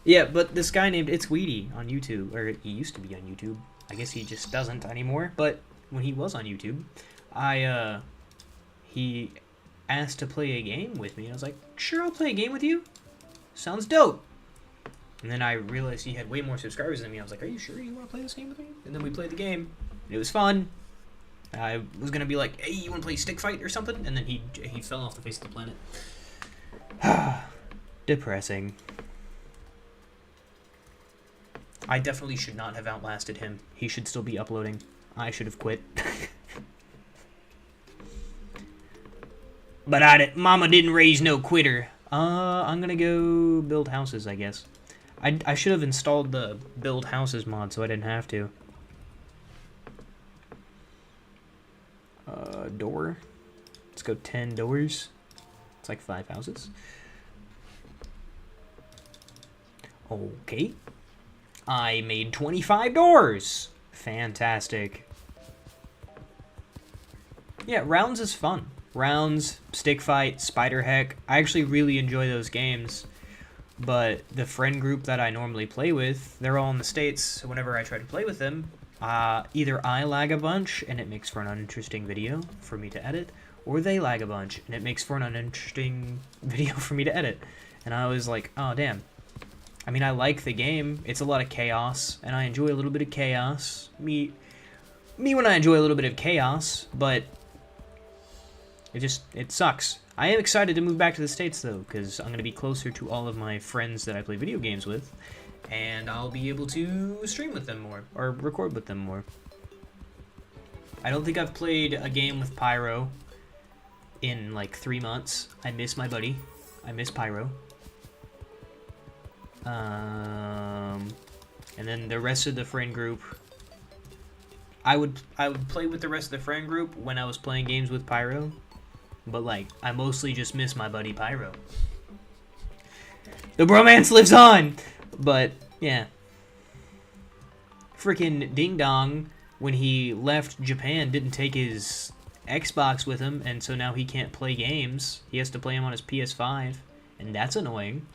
Yeah, but this guy named It's Weedy on YouTube, or he used to be on YouTube. I guess he just doesn't anymore, but when he was on YouTube, he asked to play a game with me. I was like, sure, I'll play a game with you. Sounds dope. And then I realized he had way more subscribers than me. I was like, are you sure you want to play this game with me? And then we played the game. It was fun. I was gonna be like, hey, you wanna play stick fight or something? And then he fell off the face of the planet. Depressing. I definitely should not have outlasted him. He should still be uploading. I should have quit. But Mama didn't raise no quitter. I'm gonna go build houses, I guess. I should have installed the build houses mod so I didn't have to. Door. Let's go 10 doors. It's like 5 houses. Okay. I made 25 doors. Fantastic. Yeah, rounds is fun. Rounds, stick fight, spider heck. I actually really enjoy those games. But the friend group that I normally play with, they're all in the States, so whenever I try to play with them, either I lag a bunch and it makes for an uninteresting video for me to edit, or they lag a bunch and it makes for an uninteresting video for me to edit. And I was like, oh damn. I mean, I like the game. It's a lot of chaos, and I enjoy a little bit of chaos. me when I enjoy a little bit of chaos, but it sucks. I am excited to move back to the States, though, because I'm going to be closer to all of my friends that I play video games with, and I'll be able to stream with them more, or record with them more. I don't think I've played a game with Pyro in, like, 3 months. I miss my buddy. I miss Pyro. And then the rest of the friend group, I would play with the rest of the friend group when I was playing games with Pyro, but like I mostly just miss my buddy Pyro. The bromance lives on, but yeah. Freaking Ding Dong, when he left Japan, didn't take his Xbox with him, and so now he can't play games. He has to play them on his PS5, and that's annoying.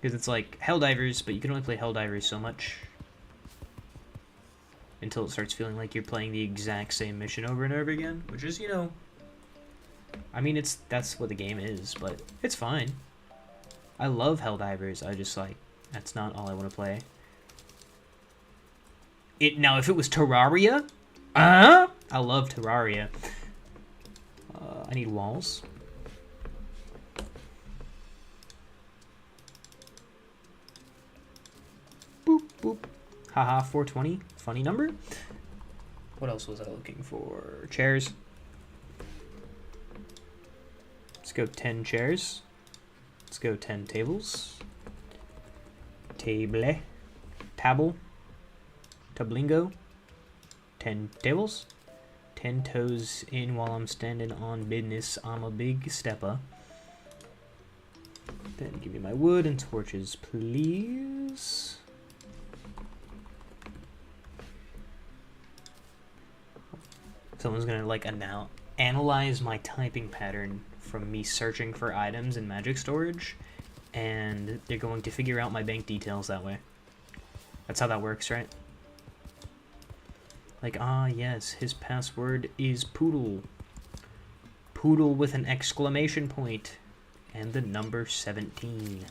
Because it's like Helldivers, but you can only play Helldivers so much. Until it starts feeling like you're playing the exact same mission over and over again. Which is, you know... I mean, that's what the game is, but it's fine. I love Helldivers, I just like... That's not all I want to play. Now, if it was Terraria... I love Terraria. I need walls. Boop, boop. Haha, 420. Funny number. What else was I looking for? Chairs. Let's go 10 chairs. Let's go 10 tables. Table. Table. Tablingo. 10 tables. 10 toes in while I'm standing on business. I'm a big stepper. Then give me my wood and torches, please. Someone's gonna like analyze my typing pattern from me searching for items in Magic Storage, and they're going to figure out my bank details that way. That's how that works, right? Like, ah, yes, his password is Poodle. Poodle with an exclamation point and the number 17.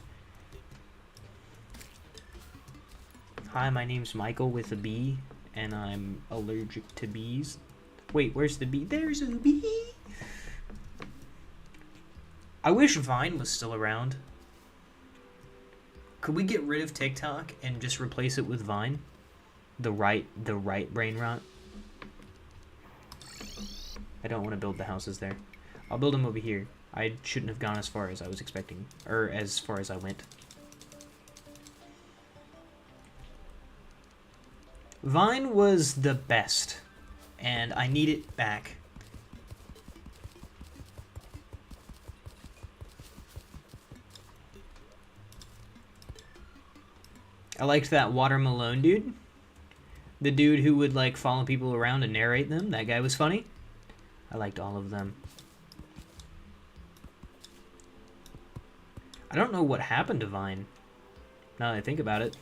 Hi, my name's Michael with a B, and I'm allergic to bees. Wait, where's the bee? There's a bee! I wish Vine was still around. Could we get rid of TikTok and just replace it with Vine? The right brain rot. I don't want to build the houses there. I'll build them over here. I shouldn't have gone as far as I was expecting, or as far as I went. Vine was the best, and I need it back. I liked that Watermelon dude. The dude who would like follow people around and narrate them. That guy was funny. I liked all of them. I don't know what happened to Vine, now that I think about it.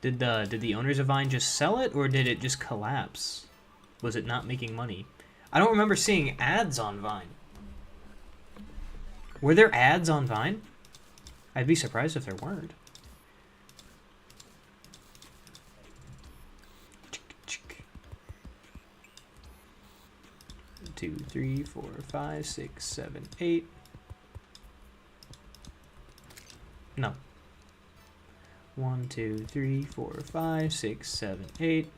Did the owners of Vine just sell it, or did it just collapse? Was it not making money? I don't remember seeing ads on Vine. Were there ads on Vine? I'd be surprised if there weren't. 2, 3, 4, 5, 6, 7, 8. No. 1, 2, 3, 4, 5, 6, 7, 8.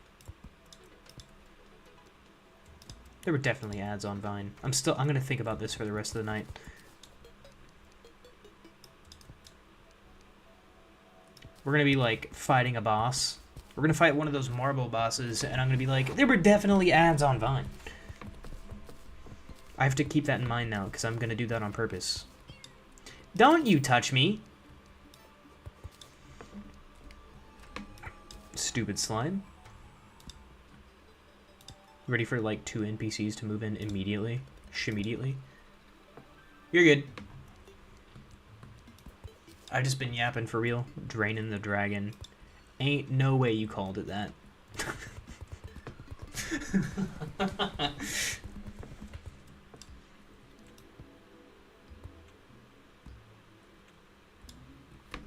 There were definitely ads on Vine. I'm gonna think about this for the rest of the night. We're gonna be like fighting a boss. We're gonna fight one of those marble bosses, and I'm gonna be like, there were definitely ads on Vine. I have to keep that in mind now, because I'm gonna do that on purpose. Don't you touch me! Stupid slime. Ready for like 2 NPCs to move in immediately? Sh'immediately. You're good. I've just been yapping for real. Draining the dragon. Ain't no way you called it that.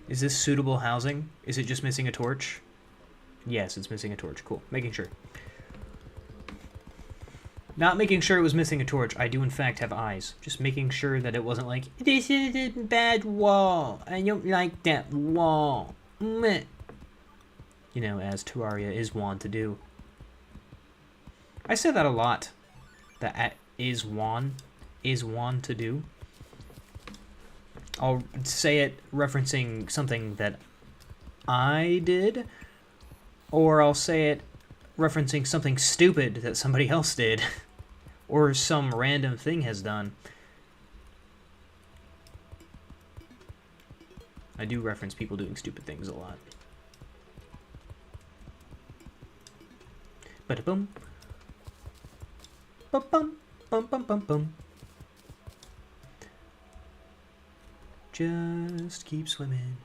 Is this suitable housing? Is it just missing a torch? Yes, it's missing a torch. Cool. Making sure. Not making sure it was missing a torch. I do, in fact, have eyes. Just making sure that it wasn't like, this is a bad wall. I don't like that wall. Meh. You know, as Terraria is wont to do. I say that a lot. That is wont to do. I'll say it referencing something that I did, or I'll say it referencing something stupid that somebody else did, or some random thing has done. I do reference people doing stupid things a lot. Ba-da-boom. Bum-bum. Bum-bum-bum-bum. Just keep swimming.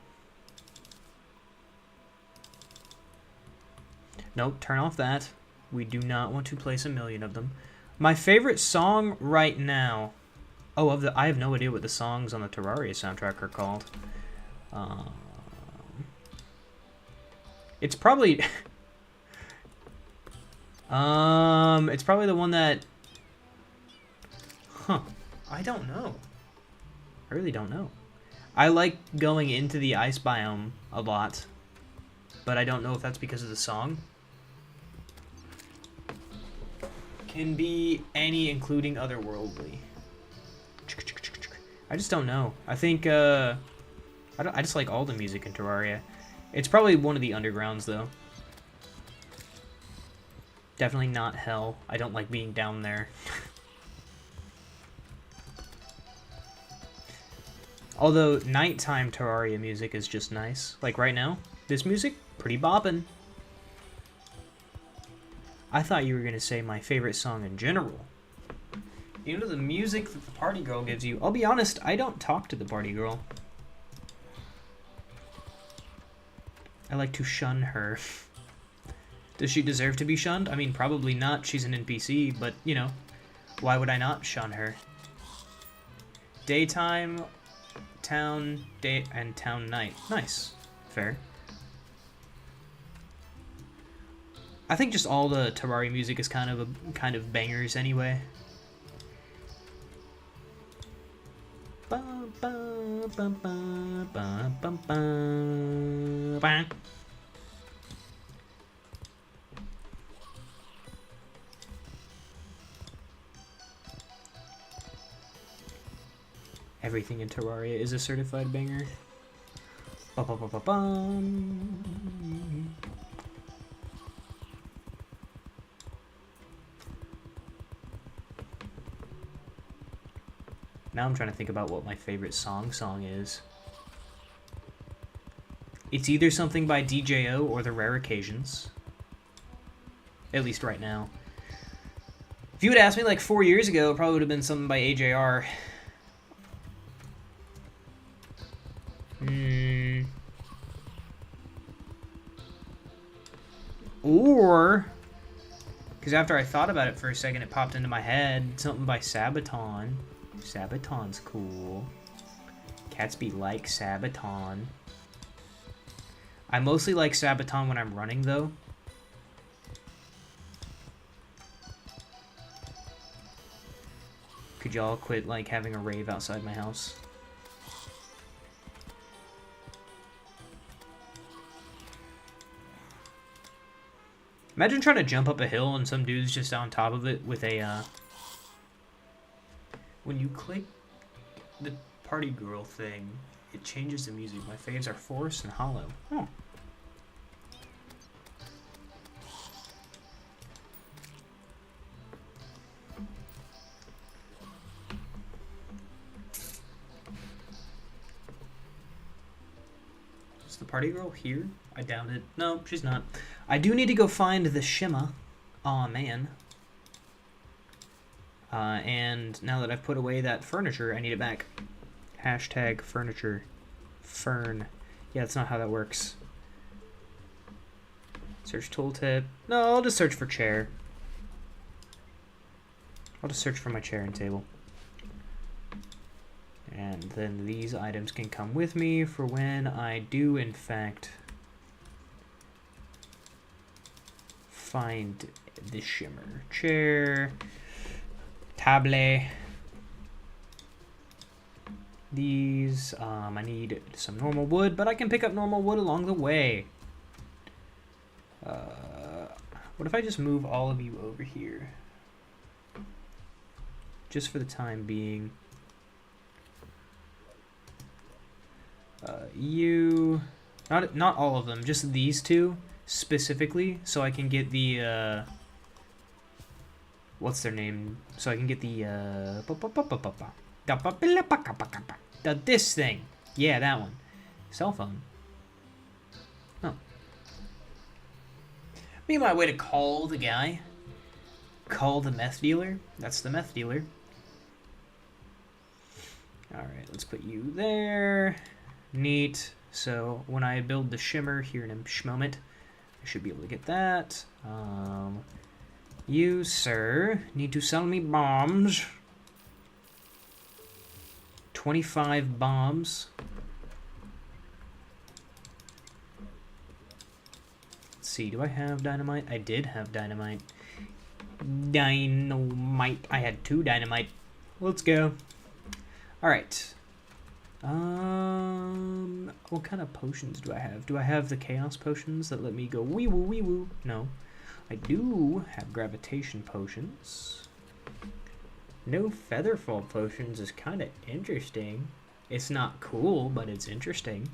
Nope, turn off that. We do not want to place 1,000,000 of them. My favorite song right now... Oh, I have no idea what the songs on the Terraria soundtrack are called. It's probably... it's probably the one that... Huh. I don't know. I really don't know. I like going into the ice biome a lot, but I don't know if that's because of the song. Can be any, including otherworldly. I just don't know. I think, I just like all the music in Terraria. It's probably one of the undergrounds, though. Definitely not hell. I don't like being down there. Although, nighttime Terraria music is just nice. Like right now, this music, pretty boppin'. I thought you were going to say my favorite song in general. You know, the music that the party girl gives you. I'll be honest, I don't talk to the party girl. I like to shun her. Does she deserve to be shunned? I mean, probably not. She's an NPC, but, you know, why would I not shun her? Daytime... Town, day, and town night. Nice. Fair. I think just all the Terraria music is kind of bangers anyway. Ba, ba, ba, ba, ba, ba, ba, ba. Everything in Terraria is a certified banger. Ba-ba-ba-ba-bum. Now I'm trying to think about what my favorite song is. It's either something by DJO or The Rare Occasions. At least right now. If you would ask me like 4 years ago, it probably would have been something by AJR. Or, because after I thought about it for a second, it popped into my head, something by Sabaton. Sabaton's cool. Catsby likes Sabaton. I mostly like Sabaton when I'm running, though. Could y'all quit, like, having a rave outside my house? Imagine trying to jump up a hill and some dude's just on top of it with a, When you click the party girl thing, it changes the music. My faves are Forest and Hollow. Oh. Is the party girl here? I doubt it. No, she's not. I do need to go find the Shimma. Aw, man. And now that I've put away that furniture, I need it back. Hashtag furniture. Fern. Yeah, that's not how that works. Search tooltip. No, I'll just search for chair. I'll just search for my chair and table. And then these items can come with me for when I do, in fact, find the shimmer. Chair, table. These, I need some normal wood, but I can pick up normal wood along the way. What if I just move all of you over here? Just for the time being. You, not all of them, just these two specifically, so I can get the, what's their name? So I can get the, this thing. Yeah, that one. Cell phone. Oh. Be my way to call the guy. Call the meth dealer. That's the meth dealer. Alright, let's put you there. Neat. So when I build the shimmer here in a moment, I should be able to get that. You, sir, need to sell me bombs. 25 bombs. Let's see, do I have dynamite? I did have dynamite. Dynamite. I had 2 dynamite. Let's go. Alright. What kind of potions do I have? Do I have the chaos potions that let me go wee woo wee woo? No. I do have gravitation potions. No featherfall potions is kind of interesting. It's not cool, but it's interesting.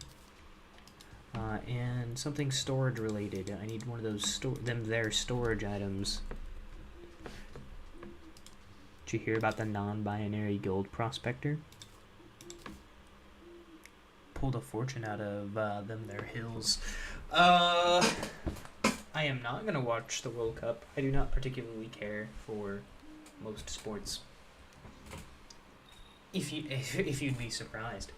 And something storage related. I need one of those storage items. Did you hear about the non-binary gold prospector? Pulled a fortune out of their hills. I am not gonna watch the World Cup. I do not particularly care for most sports. If you'd be surprised.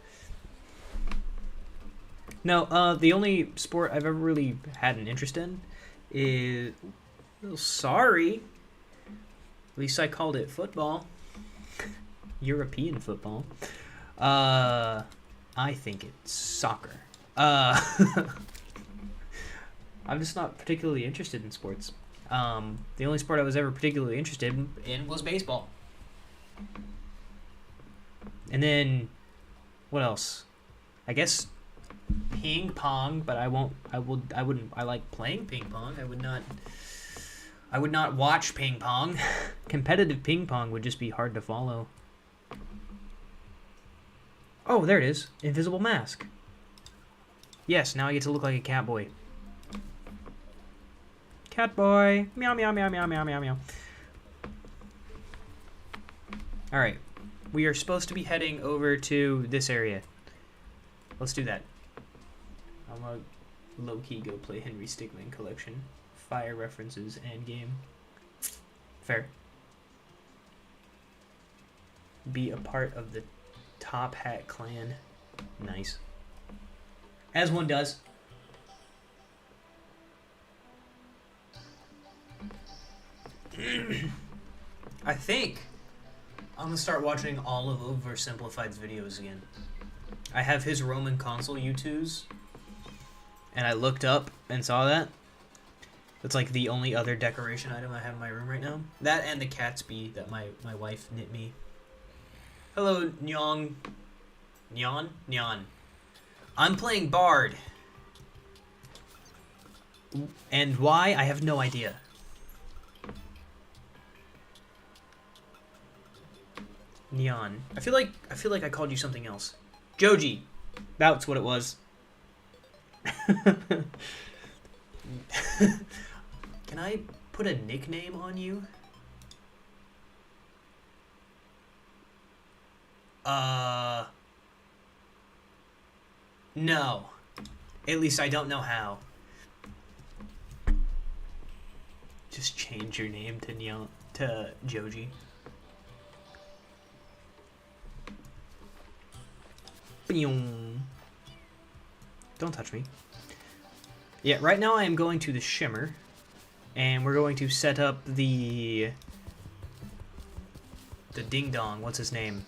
No, the only sport I've ever really had an interest in is, well, sorry. At least I called it football. European football. I think it's soccer. I'm just not particularly interested in sports. The only sport I was ever particularly interested in was baseball. And then, what else? I guess ping pong, but I like playing ping pong. I would not watch ping pong. Competitive ping pong would just be hard to follow. Oh, there it is. Invisible mask. Yes, now I get to look like a cat boy. Cat boy. Meow, meow, meow, meow, meow, meow, meow. Alright. We are supposed to be heading over to this area. Let's do that. I'm gonna low-key go play Henry Stickmin Collection. Fire references and game. Fair. Be a part of the Top Hat clan. Nice. As one does. I think I'm gonna start watching all of Oversimplified's videos again. I have his Roman consul U2s, and I looked up and saw that. That's like the only other decoration item I have in my room right now. That and the Catsby that my wife knit me. Hello, Nyong. Nyan? Nyan. I'm playing Bard. And why? I have no idea. Nyan. I feel like I called you something else. Joji. That's what it was. Can I put a nickname on you? No. At least I don't know how. Just change your name to Joji. Don't touch me. Yeah, right now I am going to the Shimmer, and we're going to set up the Ding Dong. What's his name?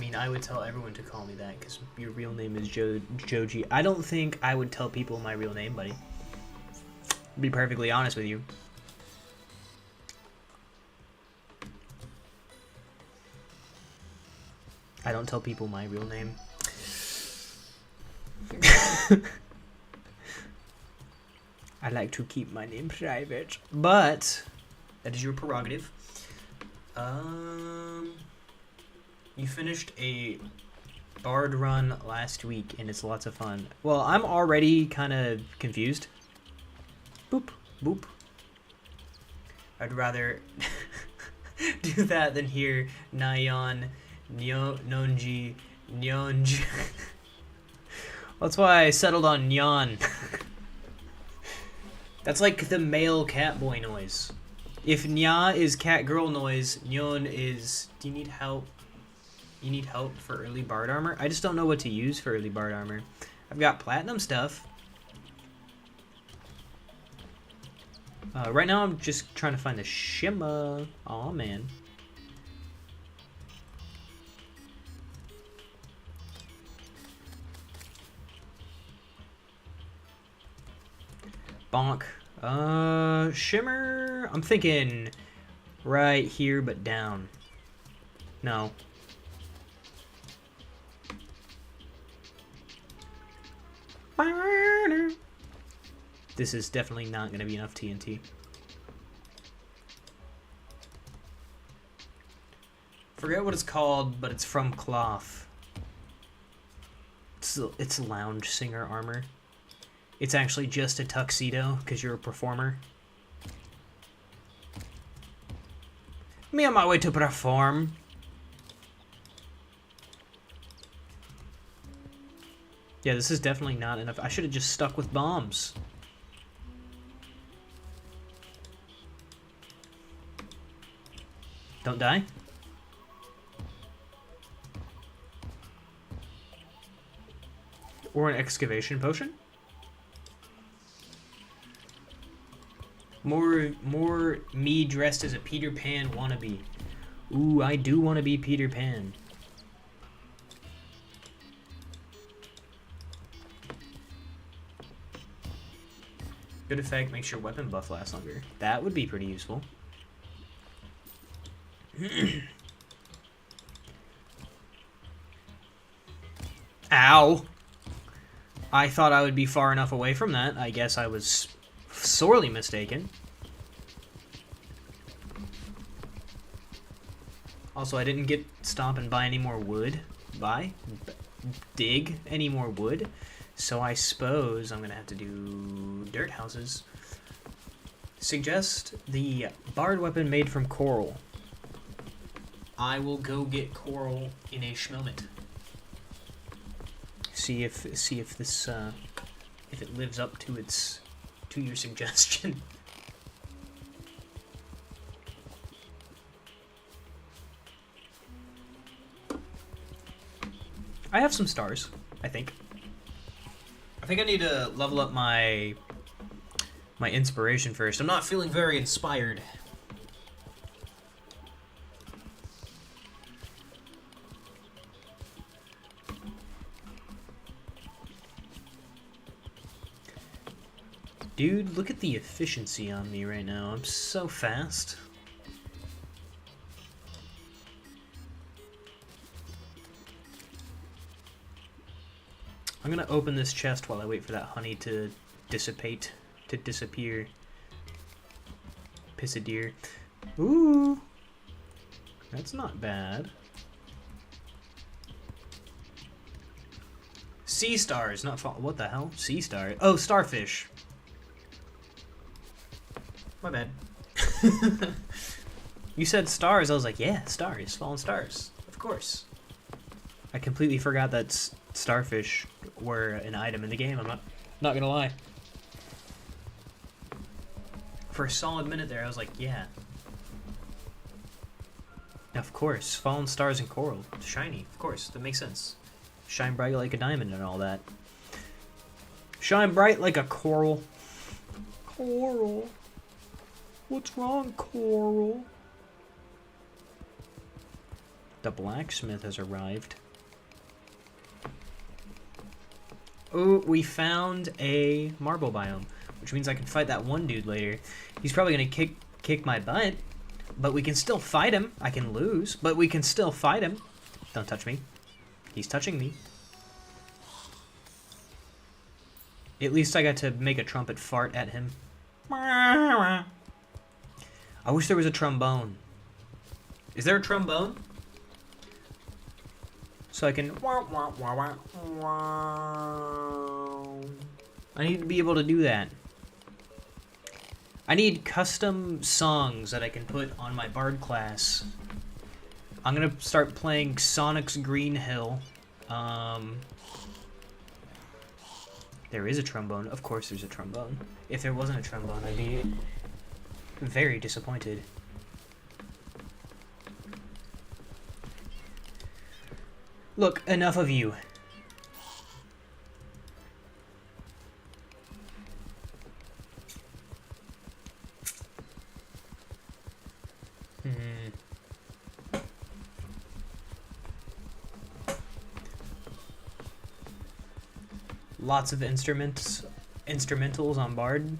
mean, I would tell everyone to call me that because your real name is Joji. I don't think I would tell people my real name, buddy. Be perfectly honest with you. I don't tell people my real name. I like to keep my name private, but that is your prerogative. You finished a bard run last week, and it's lots of fun. Well, I'm already kind of confused. Boop, boop. I'd rather do that than hear Nyan, Nonji, Nyonj. That's why I settled on Nyan. That's like the male cat boy noise. If Nya is cat girl noise, Nyon is... Do you need help? You need help for early bard armor? I just don't know what to use for early bard armor. I've got platinum stuff. Right now I'm just trying to find the shimmer. Aw, man. Bonk. Shimmer... I'm thinking right here, but down. No. This is definitely not going to be enough TNT. Forget what it's called, but it's from cloth. It's lounge singer armor. It's actually just a tuxedo, because you're a performer. Me on my way to perform. Yeah, this is definitely not enough. I should have just stuck with bombs. Don't die. Or an excavation potion. More me dressed as a Peter Pan wannabe. Ooh, I do want to be Peter Pan. Good effect makes your weapon buff last longer. That would be pretty useful. Ow! I thought I would be far enough away from that. I guess I was sorely mistaken. Also, I didn't stop and buy any more wood. Dig any more wood. So I suppose I'm gonna have to do dirt houses. Suggest the bard weapon made from coral. I will go get coral in a schmoment. See if this if it lives up to your suggestion. I have some stars, I think. I think I need to level up my inspiration first. I'm not feeling very inspired. Dude, look at the efficiency on me right now. I'm so fast. I'm gonna open this chest while I wait for that honey to disappear. Piss a deer. Ooh, that's not bad. Sea stars, not what the hell? Sea star? Oh, starfish. My bad. You said stars. I was like, yeah, stars, fallen stars, of course. I completely forgot that starfish were an item in the game. I'm not gonna lie. For a solid minute there, I was like, yeah. Of course, fallen stars and coral, shiny. Of course, that makes sense. Shine bright like a diamond and all that. Shine bright like a coral. Coral. What's wrong, coral? The blacksmith has arrived. Oh, we found a marble biome, which means I can fight that one dude later. He's probably gonna kick my butt, but we can still fight him. I can lose, but we can still fight him. Don't touch me. He's touching me. At least I got to make a trumpet fart at him. I wish there was a trombone. Is there a trombone? So I can... I need to be able to do that. I need custom songs that I can put on my bard class. I'm gonna start playing Sonic's Green Hill. There is a trombone. Of course there's a trombone. If there wasn't a trombone, I'd be very disappointed. Look, enough of you. Lots of instrumentals on Bard.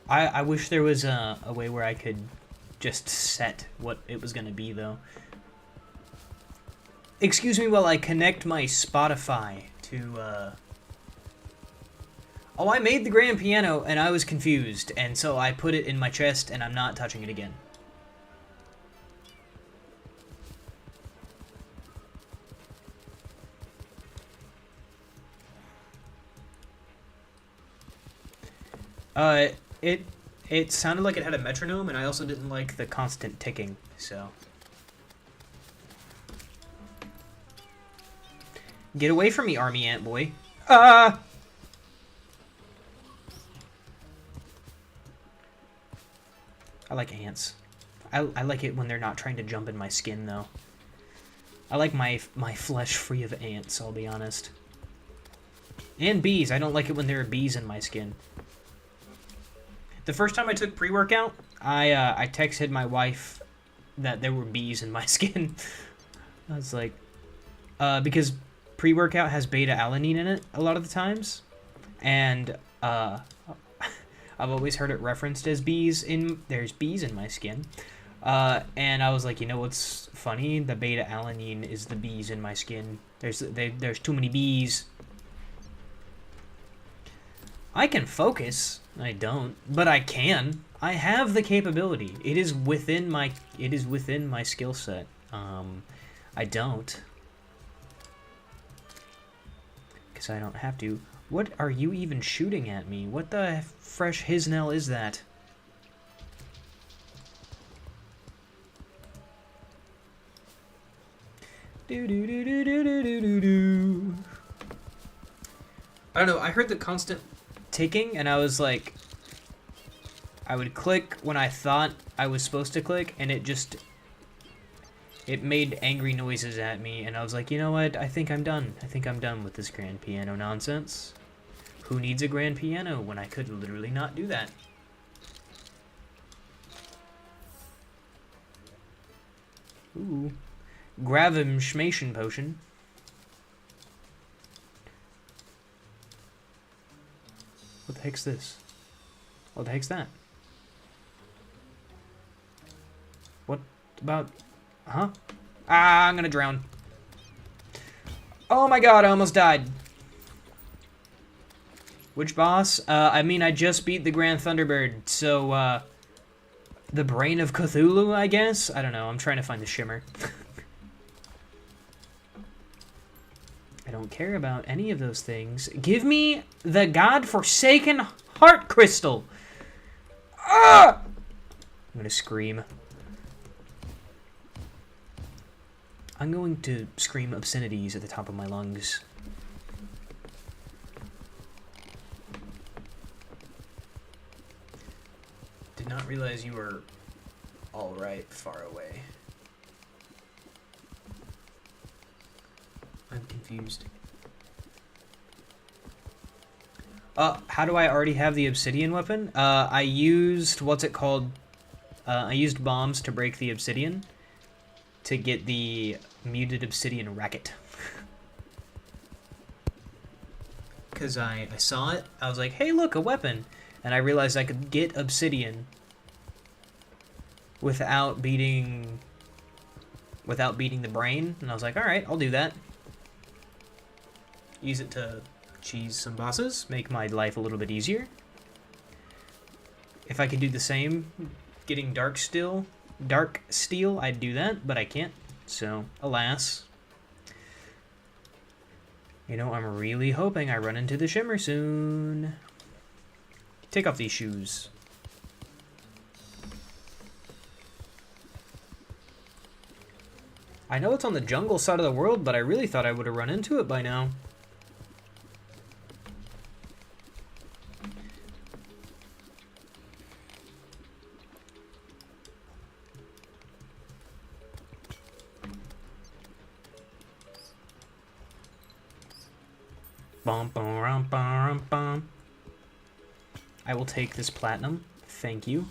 I wish there was a way where I could just set what it was going to be, though. Excuse me while I connect my Spotify to, Oh, I made the grand piano, and I was confused, and so I put it in my chest, and I'm not touching it again. It sounded like it had a metronome, and I also didn't like the constant ticking, so... Get away from me, army ant boy. I like ants. I like it when they're not trying to jump in my skin, though. I like my flesh free of ants, I'll be honest. And bees. I don't like it when there are bees in my skin. The first time I took pre-workout, I texted my wife that there were bees in my skin. I was like, because pre-workout has beta-alanine in it a lot of the times, and I've always heard it referenced as bees there's bees in my skin, and I was like, you know what's funny? The beta-alanine is the bees in my skin. There's too many bees. I can focus. I don't, but I can. I have the capability. It is within my skill set. I don't. Because I don't have to. What are you even shooting at me? What the fresh hiznell is that? Do do do do do do do do. I don't know. I heard the constant ticking, and I was like, I would click when I thought I was supposed to click, and it made angry noises at me, and I was like, you know what, I think I'm done. I think I'm done with this grand piano nonsense. Who needs a grand piano when I could literally not do that? Ooh. Gravimation potion. What the heck's this? What the heck's that? What about... Huh? Ah, I'm gonna drown. Oh my god, I almost died. Which boss? I mean, I just beat the Grand Thunderbird, so, the Brain of Cthulhu, I guess? I don't know, I'm trying to find the shimmer. I don't care about any of those things. Give me the godforsaken heart crystal! Ah! I'm gonna scream. I'm going to scream obscenities at the top of my lungs. Did not realize you were all right far away. I'm confused. How do I already have the obsidian weapon? I used, what's it called? I used bombs to break the obsidian. to get the muted obsidian racket. Because I saw it, I was like, hey look, a weapon. And I realized I could get obsidian without beating the brain. And I was like, alright, I'll do that. Use it to cheese some bosses, make my life a little bit easier. If I could do the same, getting dark steel, I'd do that, but I can't. So, alas. You know, I'm really hoping I run into the shimmer soon. Take off these shoes. I know it's on the jungle side of the world, but I really thought I would have run into it by now. Bum, bum, bum, bum. I will take this platinum. Thank you.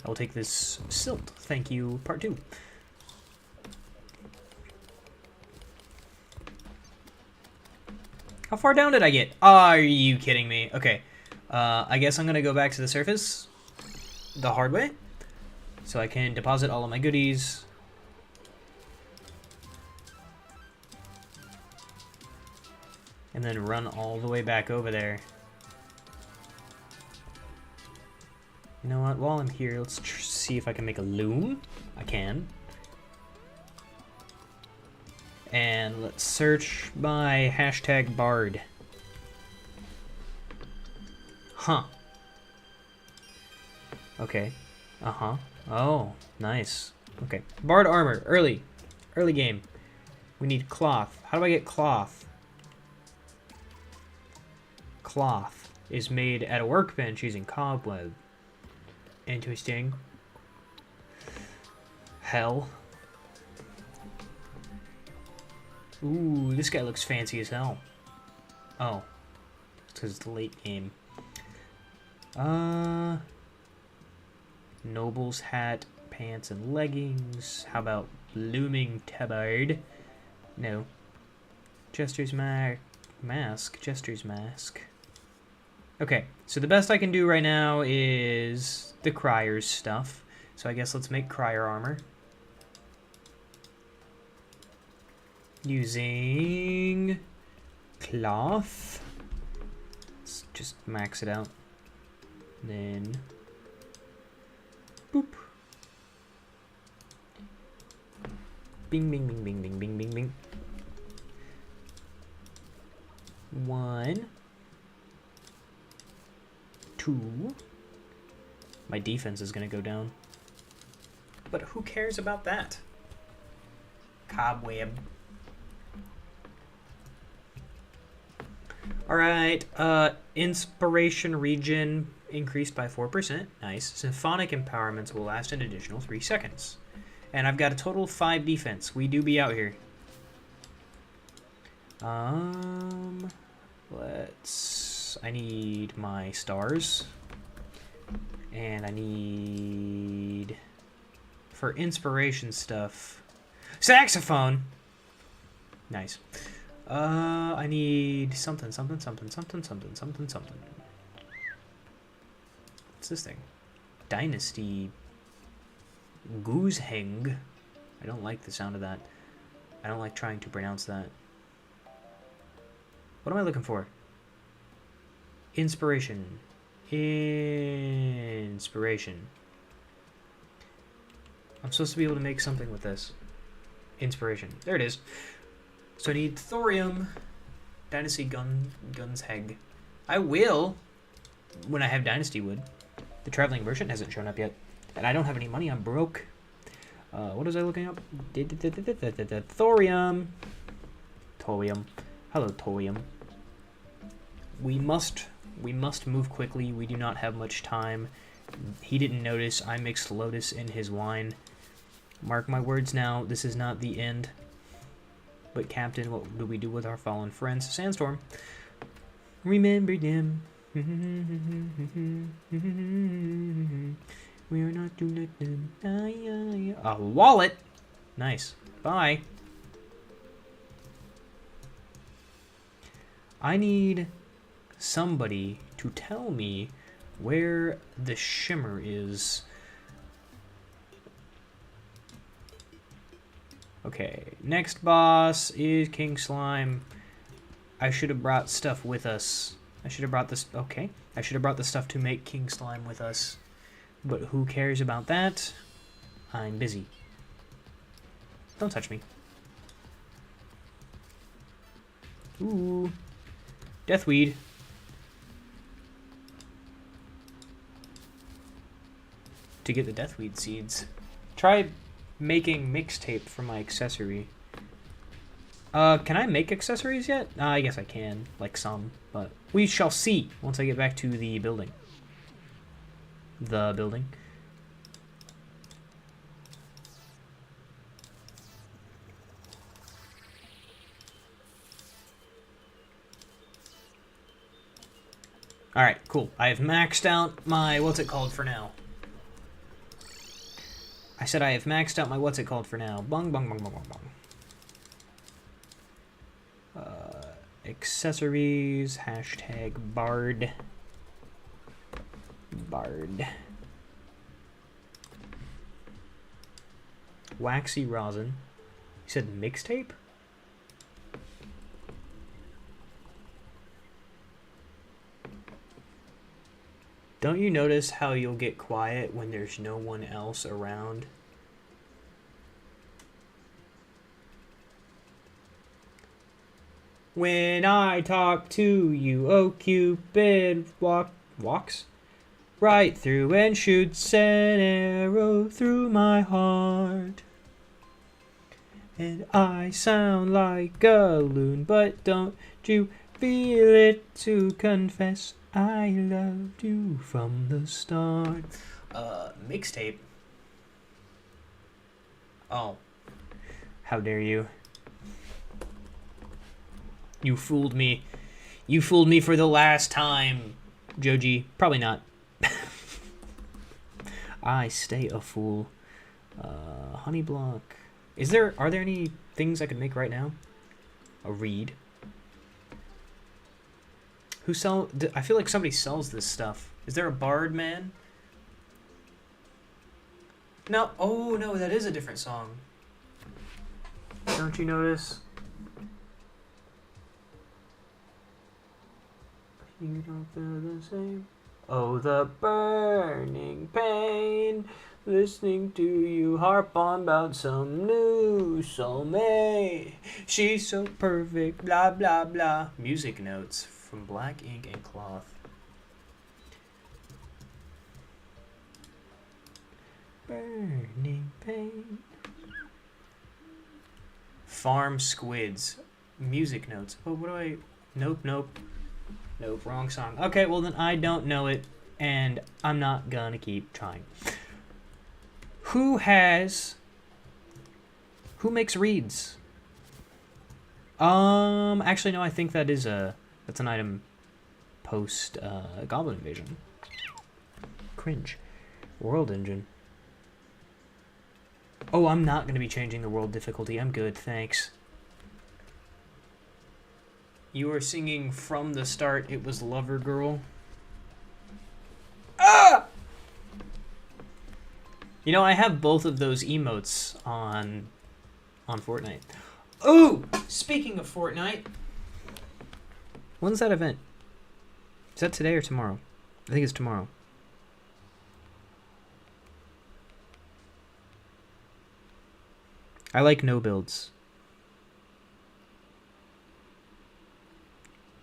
I will take this silt. Thank you. Part 2. How far down did I get? Are you kidding me? Okay. I guess I'm going to go back to the surface the hard way so I can deposit all of my goodies. And then run all the way back over there. You know what? While I'm here, let's see if I can make a loom. I can. And let's search by hashtag bard. Huh. Okay. Uh-huh. Oh, nice. Okay. Bard armor. Early. Early game. We need cloth. How do I get cloth? Cloth is made at a workbench using cobweb. Interesting. Hell. Ooh, this guy looks fancy as hell. Oh. It's because it's the late game. Noble's hat, pants, and leggings. How about looming tabard? No. Jester's mask. Jester's mask. Okay, so the best I can do right now is the Crier's stuff. So I guess let's make Crier armor. Using cloth. Let's just max it out. Then boop. Bing, bing, bing, bing, bing, bing, bing, bing. 1, 2. My defense is going to go down. But who cares about that? Cobweb. Alright, inspiration regen increased by 4%. Nice. Symphonic empowerments will last an additional 3 seconds. And I've got a total of 5 defense. We do be out here. I need my stars. And I need, for inspiration stuff, saxophone. Nice. I need something. What's this thing? Dynasty Gooseheng. I don't like the sound of that. I don't like trying to pronounce that. What am I looking for? Inspiration. Inspiration. I'm supposed to be able to make something with this. Inspiration. There it is. So I need thorium. Dynasty Guns Heg. I will when I have Dynasty Wood. The Traveling Merchant hasn't shown up yet. And I don't have any money. I'm broke. What was I looking up? Thorium. Thorium. Hello, Thorium. We must move quickly. We do not have much time. He didn't notice I mixed Lotus in his wine. Mark my words now, this is not the end. But Captain, what do we do with our fallen friends? Sandstorm. Remember them. We are not to let them die. A wallet. Nice. Bye. I need somebody to tell me where the shimmer is. Okay, next boss is King Slime. I should have brought stuff with us. I should have brought this... Okay. I should have brought the stuff to make King Slime with us. But who cares about that? I'm busy. Don't touch me. Ooh. Deathweed. To get the deathweed seeds. Try making mixtape for my accessory. Can I make accessories yet? I guess I can. Like some. But we shall see once I get back to the building. The building. Alright, cool. I have maxed out my... What's it called for now? I said I have maxed out my... What's it called for now? Bung, bung, bung, bung, bung, bung. Accessories. Hashtag Bard. Bard. Waxy rosin. You said mixtape? Don't you notice how you'll get quiet when there's no one else around? When I talk to you, oh Cupid walks right through and shoots an arrow through my heart. And I sound like a loon, but don't you feel it to confess I loved you from the start. Mixtape. Oh. How dare you. You fooled me. You fooled me for the last time, Joji. Probably not. I stay a fool. Honey block. Are there any things I could make right now? A reed. I feel like somebody sells this stuff. Is there a bard man? No. Oh, no, that is a different song. Don't you notice? You don't feel the same. Oh, the burning pain. Listening to you harp on about some new soulmate. She's so perfect, blah, blah, blah. Music notes from black ink and cloth. Burning pain. Farm squids. Music notes. Oh, what do I... Nope, nope. Nope, wrong song. Okay, well then I don't know it, and I'm not gonna keep trying. Who makes reeds? Actually no, I think that's an item post Goblin Invasion. Cringe. World Engine. Oh, I'm not gonna be changing the world difficulty. I'm good, thanks. You were singing From the Start, It Was Lover Girl. Ah! You know, I have both of those emotes on Fortnite. Ooh! Speaking of Fortnite. When's that event? Is that today or tomorrow? I think it's tomorrow. I like no builds.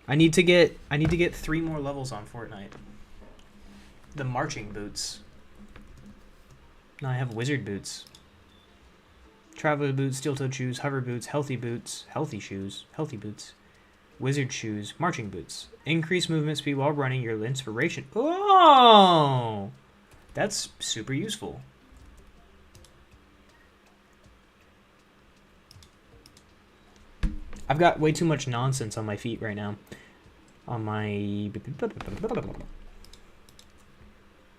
I need to get 3 more levels on Fortnite. The marching boots. No, I have wizard boots. Traveler boots, steel-toed shoes, hover boots, healthy shoes, healthy boots, wizard shoes, marching boots. Increase movement speed while running, your inspiration. Oh! That's super useful. I've got way too much nonsense on my feet right now. On my...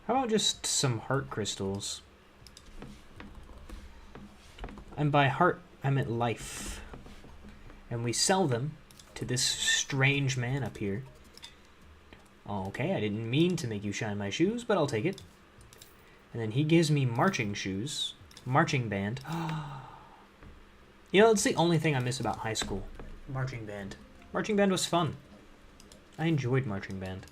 How about just some heart crystals? And by heart, I meant life. And we sell them to this strange man up here. Okay, I didn't mean to make you shine my shoes, but I'll take it. And then he gives me marching shoes. Marching band. You know, it's the only thing I miss about high school. Marching band. Marching band was fun. I enjoyed marching band.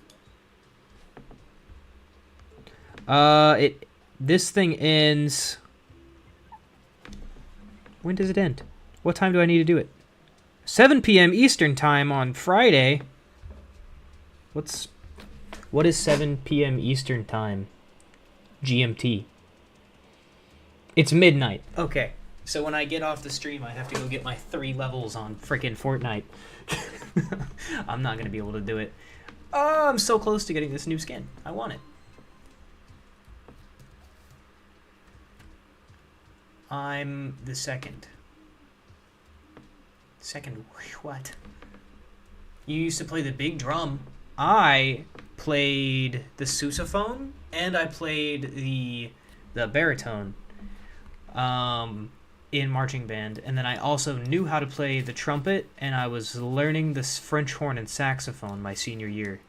This thing ends... When does it end? What time do I need to do it? 7 p.m. Eastern time on Friday. What is 7 p.m. Eastern time? GMT. It's midnight. Okay. So when I get off the stream, I have to go get my 3 levels on frickin' Fortnite. I'm not going to be able to do it. Oh, I'm so close to getting this new skin. I want it. I'm the second. Second what? You used to play the big drum. I played the sousaphone and I played the baritone in marching band, and then I also knew how to play the trumpet, and I was learning the French horn and saxophone my senior year.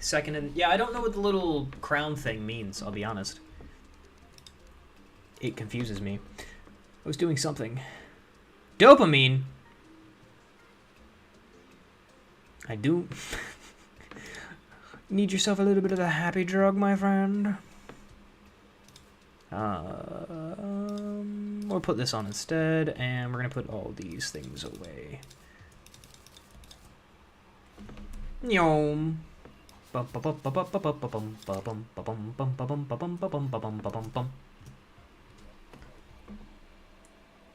Second, and yeah, I don't know what the little crown thing means, I'll be honest. It confuses me. I was doing something. Dopamine! I do. Need yourself a little bit of the happy drug, my friend. We'll put this on instead, and we're gonna put all these things away. Yom.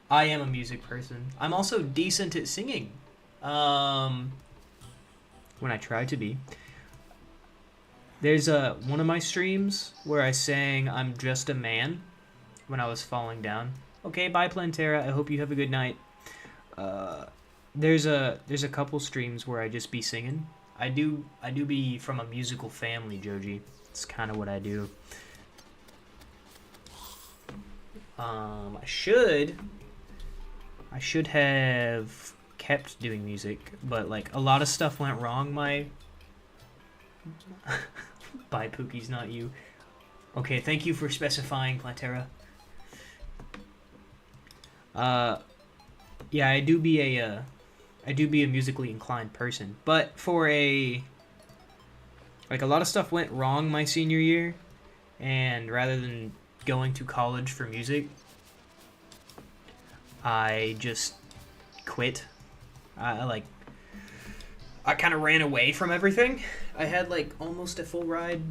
I am a music person. I'm also decent at singing. When I try to be. There's one of my streams where I sang "I'm Just a Man" when I was falling down. Okay, bye Plantera. I hope you have a good night. There's a couple streams where I just be singing. I do be from a musical family, Joji. It's kind of what I do. I should have kept doing music, but like a lot of stuff went wrong. Bye, Pookie's not you. Okay, thank you for specifying, Plantera. Yeah, I do be a musically inclined person, but for a lot of stuff went wrong my senior year, and rather than going to college for music, I just quit. I kind of ran away from everything. I had like almost a full ride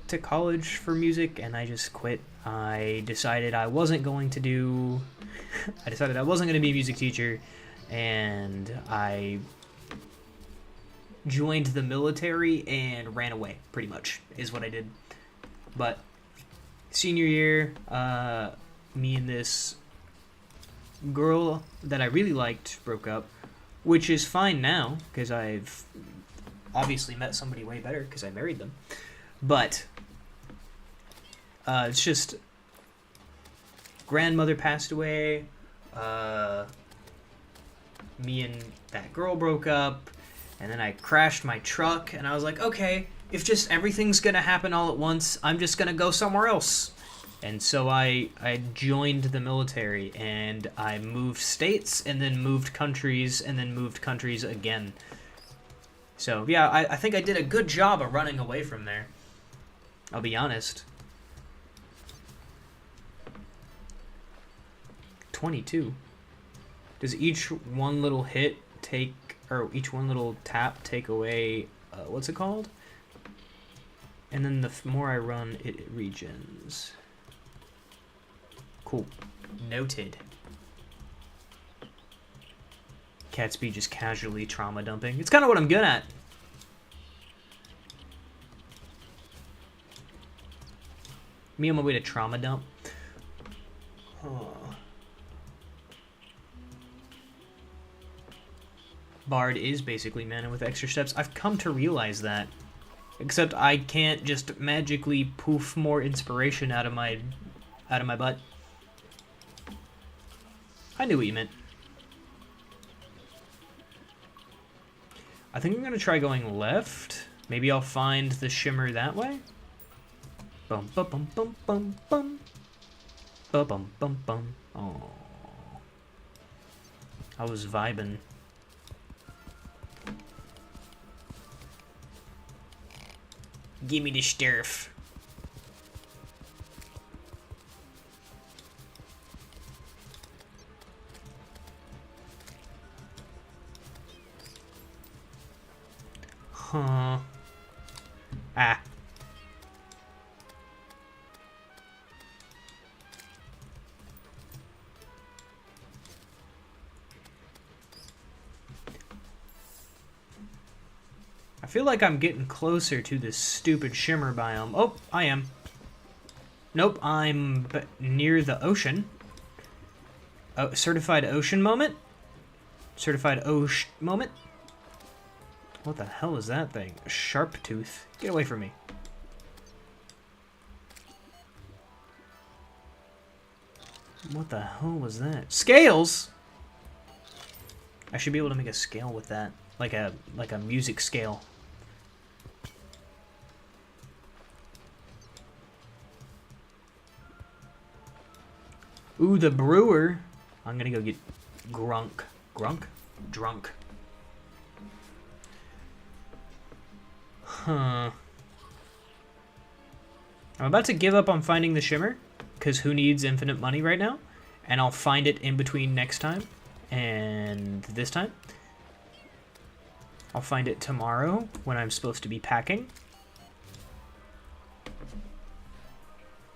to college for music, and I just quit. I decided I wasn't going to be a music teacher, and I joined the military and ran away, pretty much, is what I did. But senior year, me and this girl that I really liked broke up, which is fine now, because I've obviously met somebody way better because I married them. But it's just grandmother passed away, me and that girl broke up, and then I crashed my truck, and I was like, okay, if just everything's gonna happen all at once, I'm just gonna go somewhere else. And so I joined the military, and I moved states, and then moved countries, and then moved countries again. So yeah, I think I did a good job of running away from there. I'll be honest. 22. Does each one little hit each one little tap take away, what's it called? And then the more I run, it regens. Cool. Noted. Catsby just casually trauma dumping. It's kind of what I'm good at. Me on my way to trauma dump. Bard is basically mana with extra steps. I've come to realize that. Except I can't just magically poof more inspiration out of my butt. I knew what you meant. I think I'm gonna try going left. Maybe I'll find the shimmer that way. Bum bum bum bum bum bum. Bum bum bum bum. Oh, I was vibing. Give me the sturf. Huh. Ah. I feel like I'm getting closer to this stupid shimmer biome. Oh, I am. Nope, I'm near the ocean. Oh, certified ocean moment? Certified ocean moment? What the hell is that thing? A sharp tooth. Get away from me. What the hell was that? Scales? I should be able to make a scale with that. Like a music scale. Ooh, the brewer. I'm gonna go get Grunk. Grunk? Drunk. Huh. I'm about to give up on finding the shimmer, because who needs infinite money right now? And I'll find it in between next time and this time. I'll find it tomorrow when I'm supposed to be packing.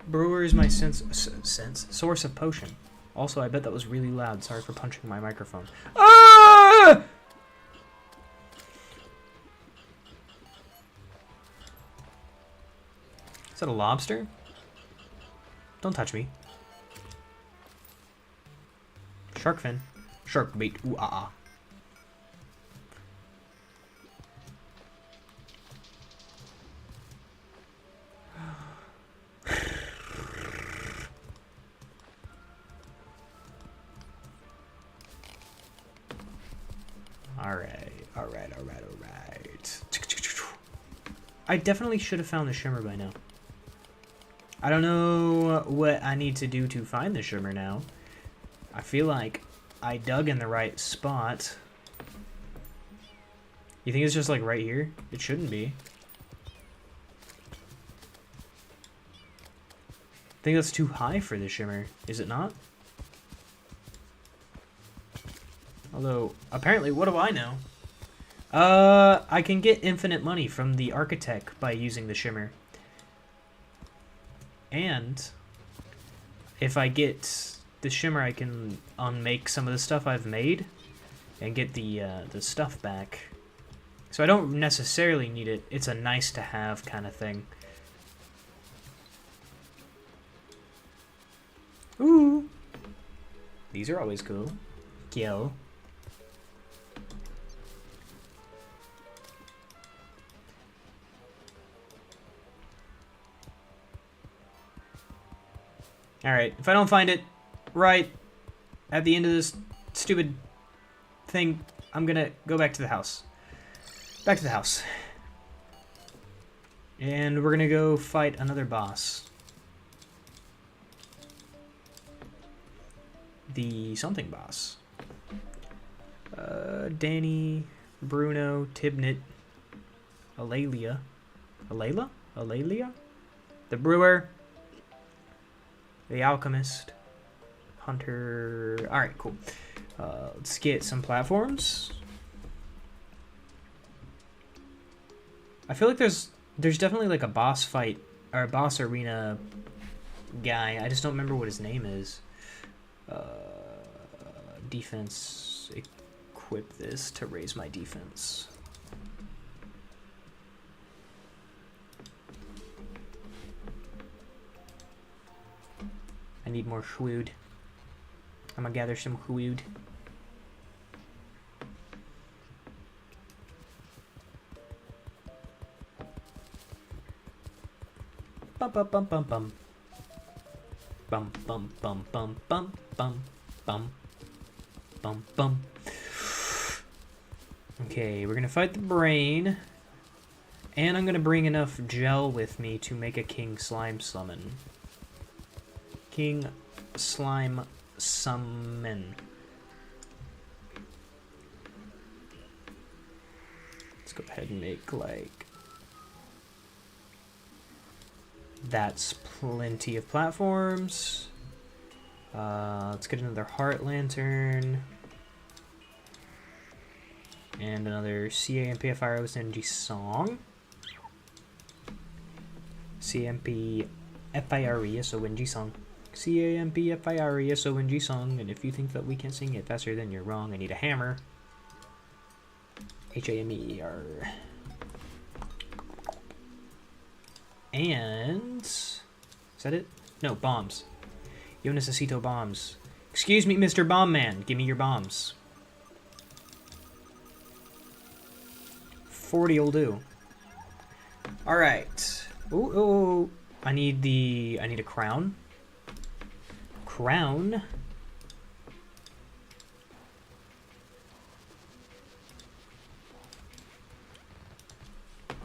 Brewer is my source of potion. Also, I bet that was really loud. Sorry for punching my microphone. Ah! Is that a lobster? Don't touch me. Shark fin. Shark bait. Ooh, ah, ah. Alright. I definitely should have found the shimmer by now. I don't know what I need to do to find the shimmer now. I feel like I dug in the right spot. You think it's just like right here? It shouldn't be. I think that's too high for the shimmer, is it not? Although, apparently, what do I know? I can get infinite money from the architect by using the shimmer. And if I get the shimmer, I can unmake some of the stuff I've made and get the stuff back. So I don't necessarily need it. It's a nice to have kind of thing. Ooh. These are always cool. Kill. Alright, if I don't find it right at the end of this stupid thing, I'm gonna go back to the house. Back to the house. And we're gonna go fight another boss. The something boss. Danny, Bruno, Tibnit, Alalia. Alayla? Alalia? The brewer. The alchemist. Hunter. Alright, cool. Let's get some platforms. I feel like there's definitely like a boss fight or a boss arena guy. I just don't remember what his name is. Defense. Equip this to raise my defense. I need more hwood. I'm gonna gather some hwood. Bum bum bum bum bum. Bum bum bum bum bum bum bum bum, bum. Okay, we're gonna fight the brain. And I'm gonna bring enough gel with me to make a King Slime summon. King Slime summon. Let's go ahead and make, like... That's plenty of platforms. Let's get another Heart Lantern. And another CAMPFIROS Energy Song. CAMPFIRESONG song. CAMPFIRESONG song. And if you think that we can sing it faster, then you're wrong. I need a hammer. HAMER. And... is that it? No, bombs. Yo necesito bombs. Excuse me, Mr. Bomb Man. Give me your bombs. 40 will do. Alright. Ooh. I need a crown. Crown.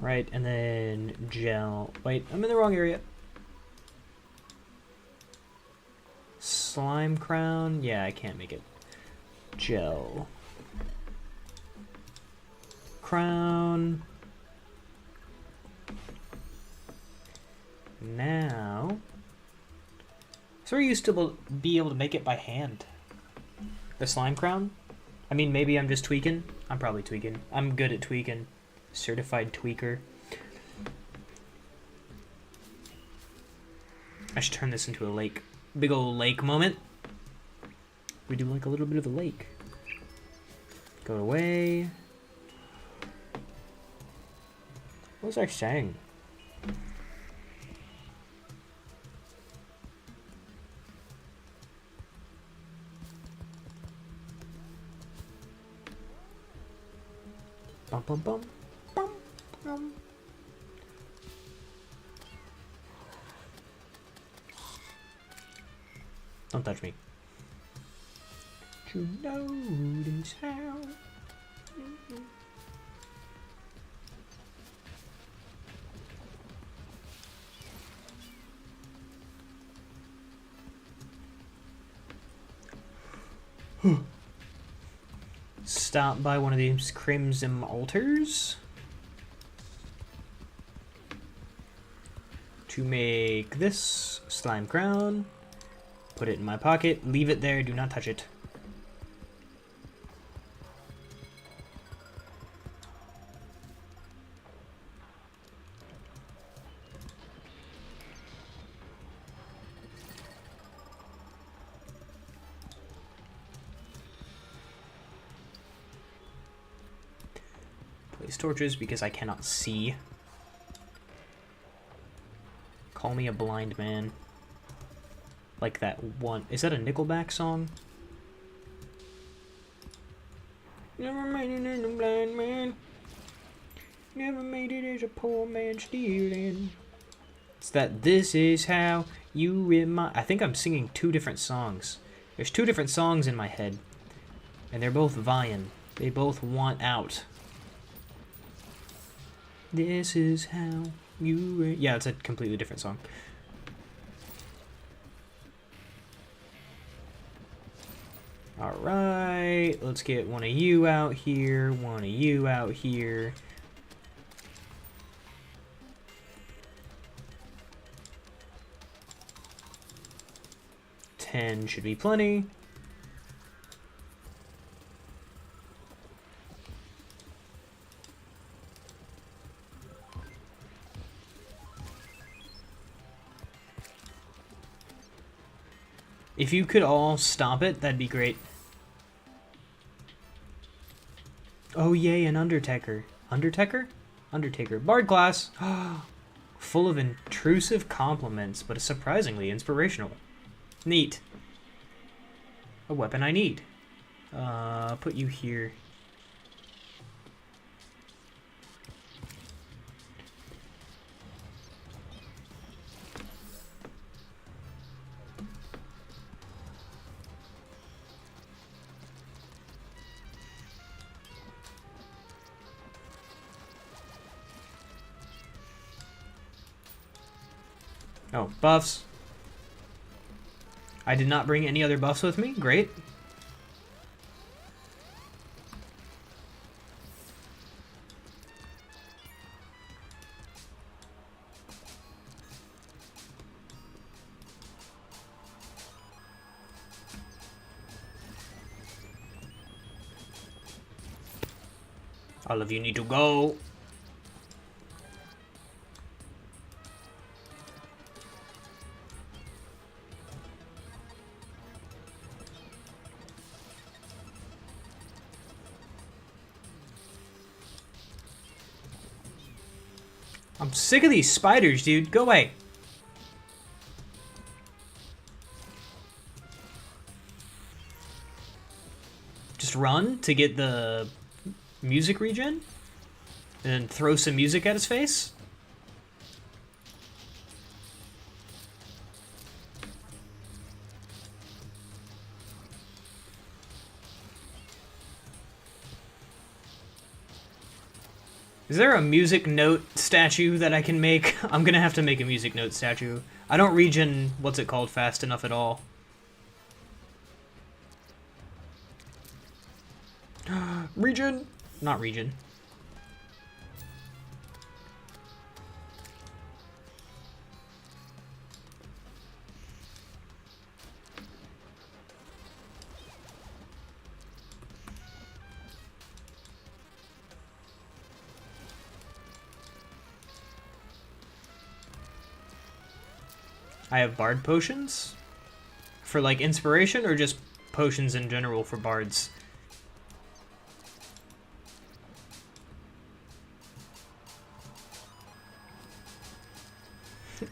Right, and then gel. Wait, I'm in the wrong area. Slime crown. Yeah, I can't make it. Gel. Crown. Now. So we used to be able to make it by hand. The slime crown? I mean, maybe I'm just tweaking. I'm probably tweaking. I'm good at tweaking. Certified tweaker. I should turn this into a lake. Big old lake moment. We do like a little bit of a lake. Go away. What was I saying? Bum bum bum. Bum bum. Don't touch me. You know this how. Stop by one of these crimson altars to make this slime crown. Put it in my pocket, leave it there, do not touch it. Place torches because I cannot see. Call me a blind man. Like that one. Is that a Nickelback song? Never made it as a blind man. Never made it as a poor man stealing. It's that this is how you remind. I think I'm singing two different songs. There's two different songs in my head. And they're both vying. They both want out. This is how you... yeah, it's a completely different song. Alright, let's get one of you out here, one of you out here. $10 should be plenty. If you could all stop it, that'd be great. Oh yay, an Undertaker. Undertaker? Undertaker. Bard class! Full of intrusive compliments, but surprisingly inspirational. Neat. A weapon I need. Put you here. Oh, buffs. I did not bring any other buffs with me. Great. All of you need to go. I'm sick of these spiders, dude. Go away. Just run to get the music regen? And then throw some music at his face? Is there a music note statue that I can make? I'm gonna have to make a music note statue. I don't regen, what's it called, fast enough at all. Regen! Not regen. I have bard potions for like inspiration, or just potions in general for bards.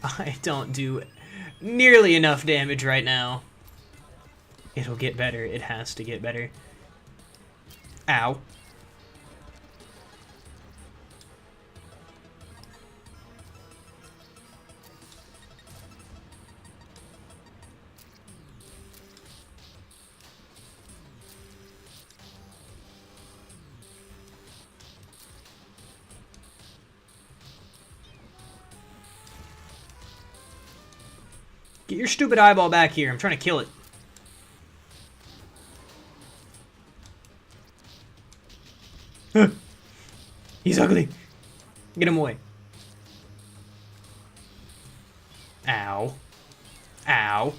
I don't do nearly enough damage right now. It'll get better. It has to get better. Ow. Get your stupid eyeball back here. I'm trying to kill it. He's ugly. Get him away. Ow. Ow.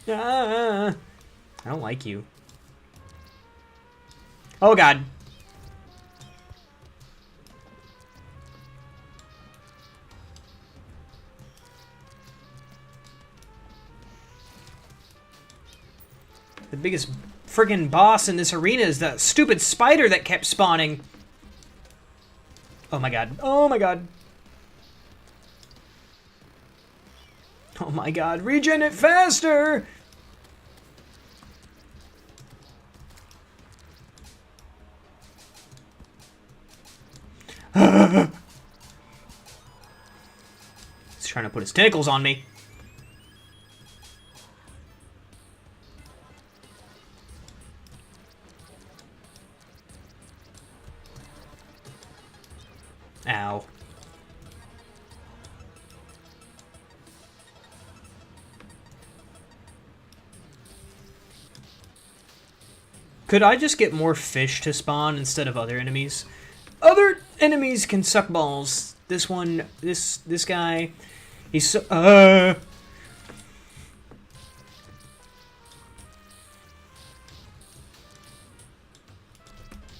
Ah, I don't like you. Oh god. The biggest friggin' boss in this arena is that stupid spider that kept spawning. Oh my god. Oh my god. Oh my god. Regen it faster! He's trying to put his tentacles on me. Ow. Could I just get more fish to spawn instead of other enemies? Other enemies can suck balls. This one, this guy, he's so,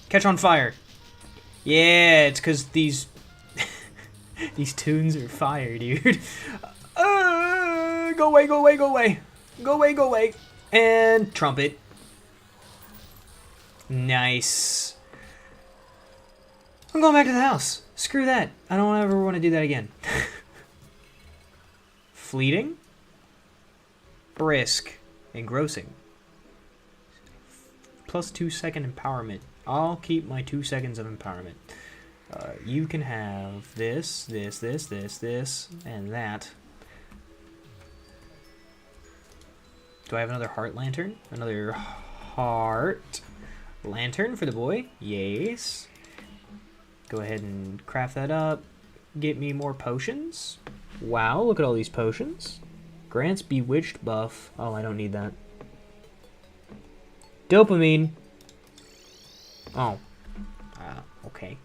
Catch on fire. Yeah, it's because these these tunes are fire, dude. Go away, go away, go away. Go away, go away. And trumpet. Nice. I'm going back to the house. Screw that. I don't ever want to do that again. Fleeting. Brisk. Engrossing. Plus 2 second empowerment. I'll keep my 2 seconds of empowerment. You can have this, this, and that. Do I have another heart lantern? Another heart. Lantern for the boy. Yes. Go ahead and craft that up. Get me more potions. Wow, look at all these potions. Grants Bewitched buff. Oh, I don't need that. Dopamine. Oh. Okay.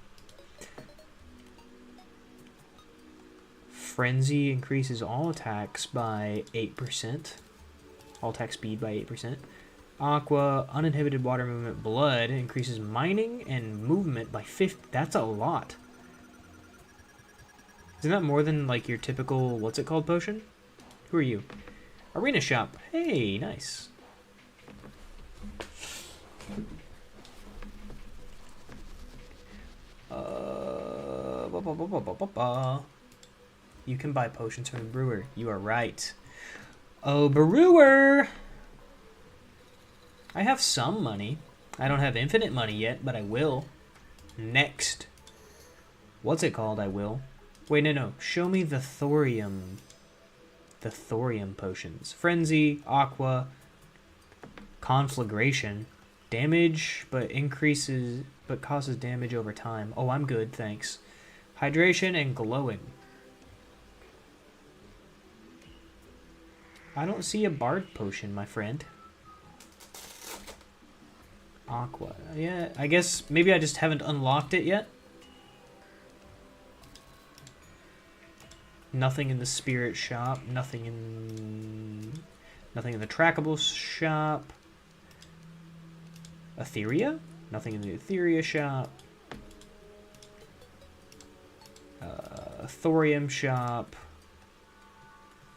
Frenzy increases all attacks by 8%. All attack speed by 8%. Aqua, uninhibited water movement. Blood increases mining and movement by 50. That's a lot. Isn't that more than like your typical, what's it called, potion? Who are you? Arena shop. Hey, nice. You can buy potions from the brewer. You are right. Oh, brewer! I have some money. I don't have infinite money yet, but I will. Next. What's it called? I will. Wait, no. Show me the thorium. The thorium potions. Frenzy, Aqua, Conflagration. Damage, but causes damage over time. Oh, I'm good, thanks. Hydration and glowing. I don't see a bard potion, my friend. Aqua. Yeah, I guess maybe I just haven't unlocked it yet. Nothing in the spirit shop. Nothing in the trackable shop. Etheria? Nothing in the Etheria shop. Thorium shop.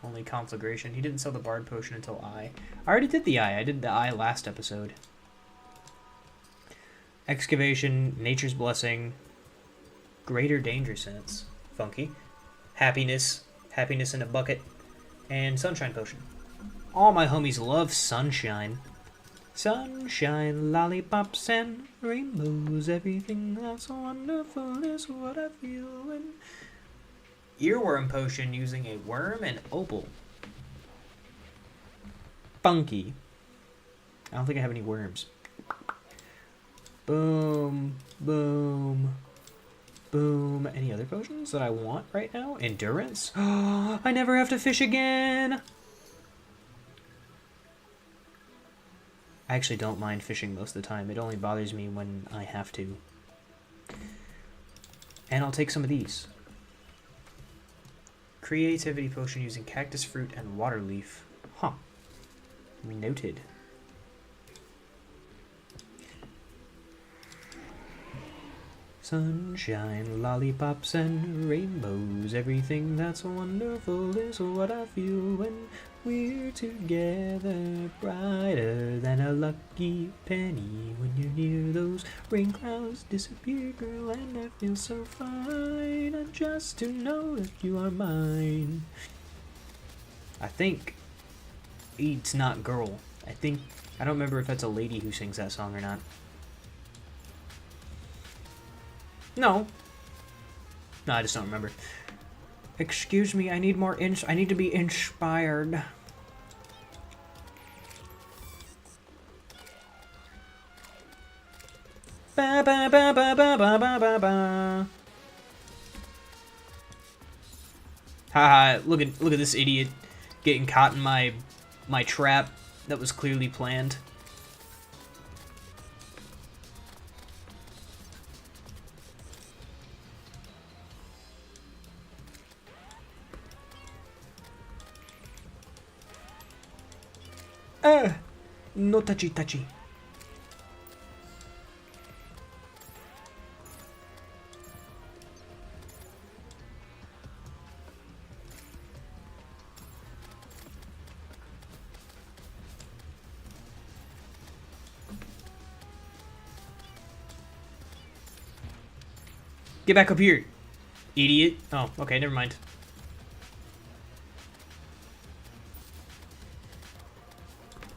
Only Conflagration. He didn't sell the Bard Potion until I already did the Eye. I did the Eye last episode. Excavation, Nature's Blessing, Greater Danger Sense, funky. Happiness in a bucket, and Sunshine Potion. All my homies love Sunshine. Sunshine, lollipops, and rainbows. Everything that's wonderful is what I feel when... Earworm Potion using a worm and opal. Funky. I don't think I have any worms. Boom, boom, boom. Any other potions that I want right now? Endurance? Oh, I never have to fish again! I actually don't mind fishing most of the time. It only bothers me when I have to. And I'll take some of these. Creativity Potion using cactus fruit and water leaf. Huh. Noted. Sunshine, lollipops, and rainbows. Everything that's wonderful is what I feel when we're together. Brighter than a lucky penny. When you're near, those rain clouds disappear, girl, and I feel so fine. And just to know that you are mine. I think it's not girl. I don't remember if that's a lady who sings that song or not. No, I just don't remember. Excuse me, I need more I need to be inspired. Ba ba ba ba ba ba ba ba ba. Haha, look at this idiot getting caught in my trap that was clearly planned. No touchy. Get back up here, idiot. Oh, okay, never mind.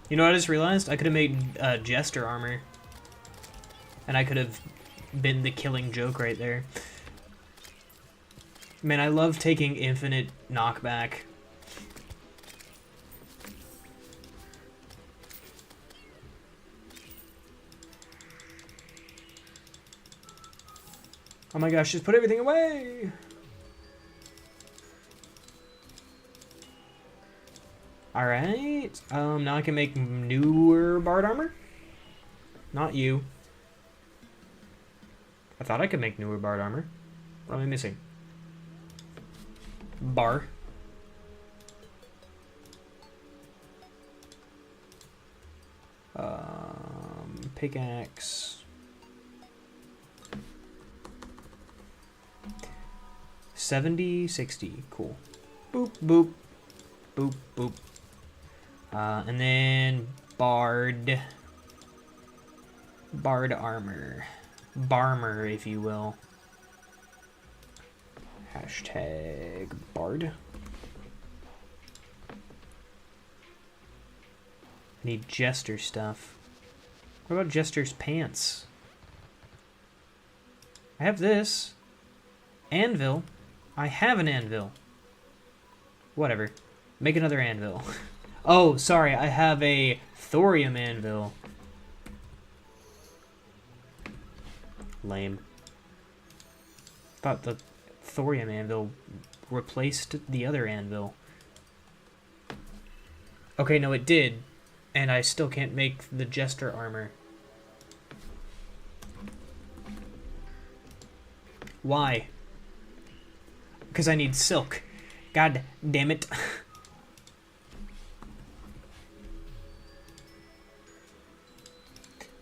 You know what I just realized? I could have made Jester armor. And I could have been the killing joke right there. Man, I love taking infinite knockback. Oh my gosh, just put everything away! Alright, now I can make newer bard armor? Not you. I thought I could make newer bard armor. What am I missing? Bar. Pickaxe. 70, 60. Cool. Boop, boop. Boop, boop. And then bard. Bard armor. Barmer, if you will. Hashtag bard. I need jester stuff. What about jester's pants? I have this. Anvil. I have an anvil. Whatever. Make another anvil. Oh, sorry. I have a thorium anvil. Lame. Thought the thorium anvil replaced the other anvil. Okay, no, it did. And I still can't make the jester armor. Why? Because I need silk. God damn it.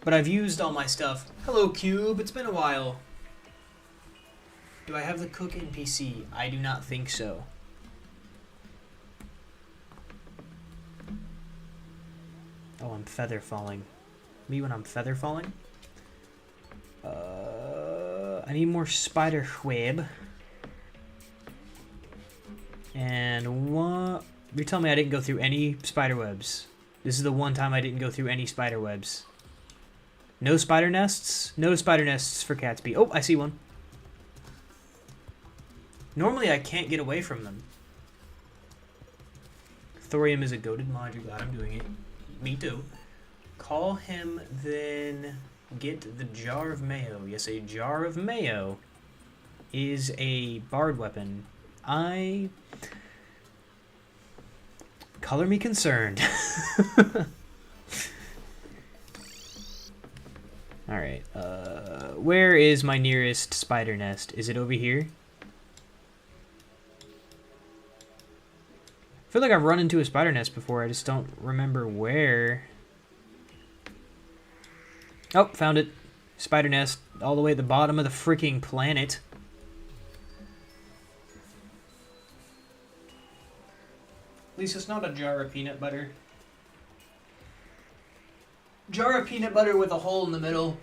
But I've used all my stuff. Hello, Cube. It's been a while. Do I have the cook NPC? I do not think so. Oh, I'm feather falling. Me when I'm feather falling? I need more spider web. And what? You're telling me I didn't go through any spider webs. This is the one time I didn't go through any spider webs. No spider nests? No spider nests for Catsby. Oh, I see one. Normally I can't get away from them. Thorium is a goated mod. You're glad I'm doing it. Me too. Call him, then get the jar of mayo. Yes, a jar of mayo is a bard weapon. Color me concerned. Alright, where is my nearest spider nest? Is it over here? I feel like I've run into a spider nest before, I just don't remember where. Oh, found it. Spider nest all the way at the bottom of the freaking planet. At least it's not a jar of peanut butter. Jar of peanut butter with a hole in the middle.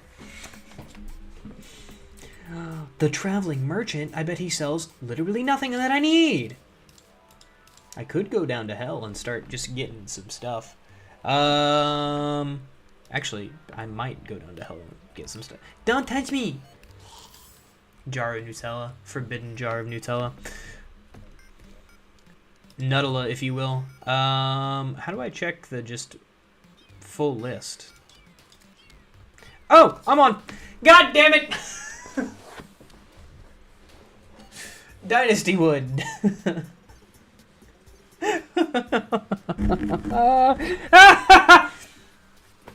The traveling merchant, I bet he sells literally nothing that I need. I could go down to hell and start just getting some stuff. Actually, I might go down to hell and get some stuff. Don't touch me! Jar of Nutella. Forbidden jar of Nutella. Nutella, if you will. How do I check the just full list? Oh, I'm on. God damn it! Dynasty wood.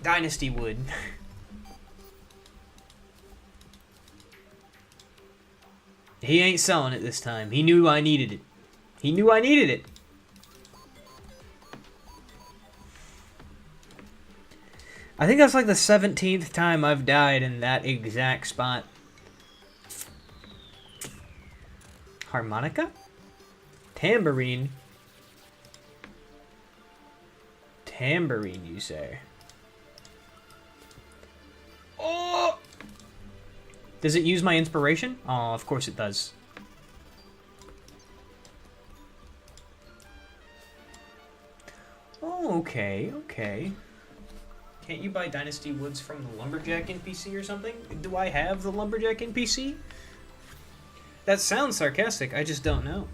Dynasty wood. He ain't selling it this time. He knew I needed it. He knew I needed it. I think that's like the 17th time I've died in that exact spot. Harmonica? Tambourine? Tambourine, you say? Oh! Does it use my inspiration? Oh, of course it does. Oh, okay, okay. Can't you buy Dynasty Woods from the Lumberjack NPC or something? Do I have the Lumberjack NPC? That sounds sarcastic, I just don't know.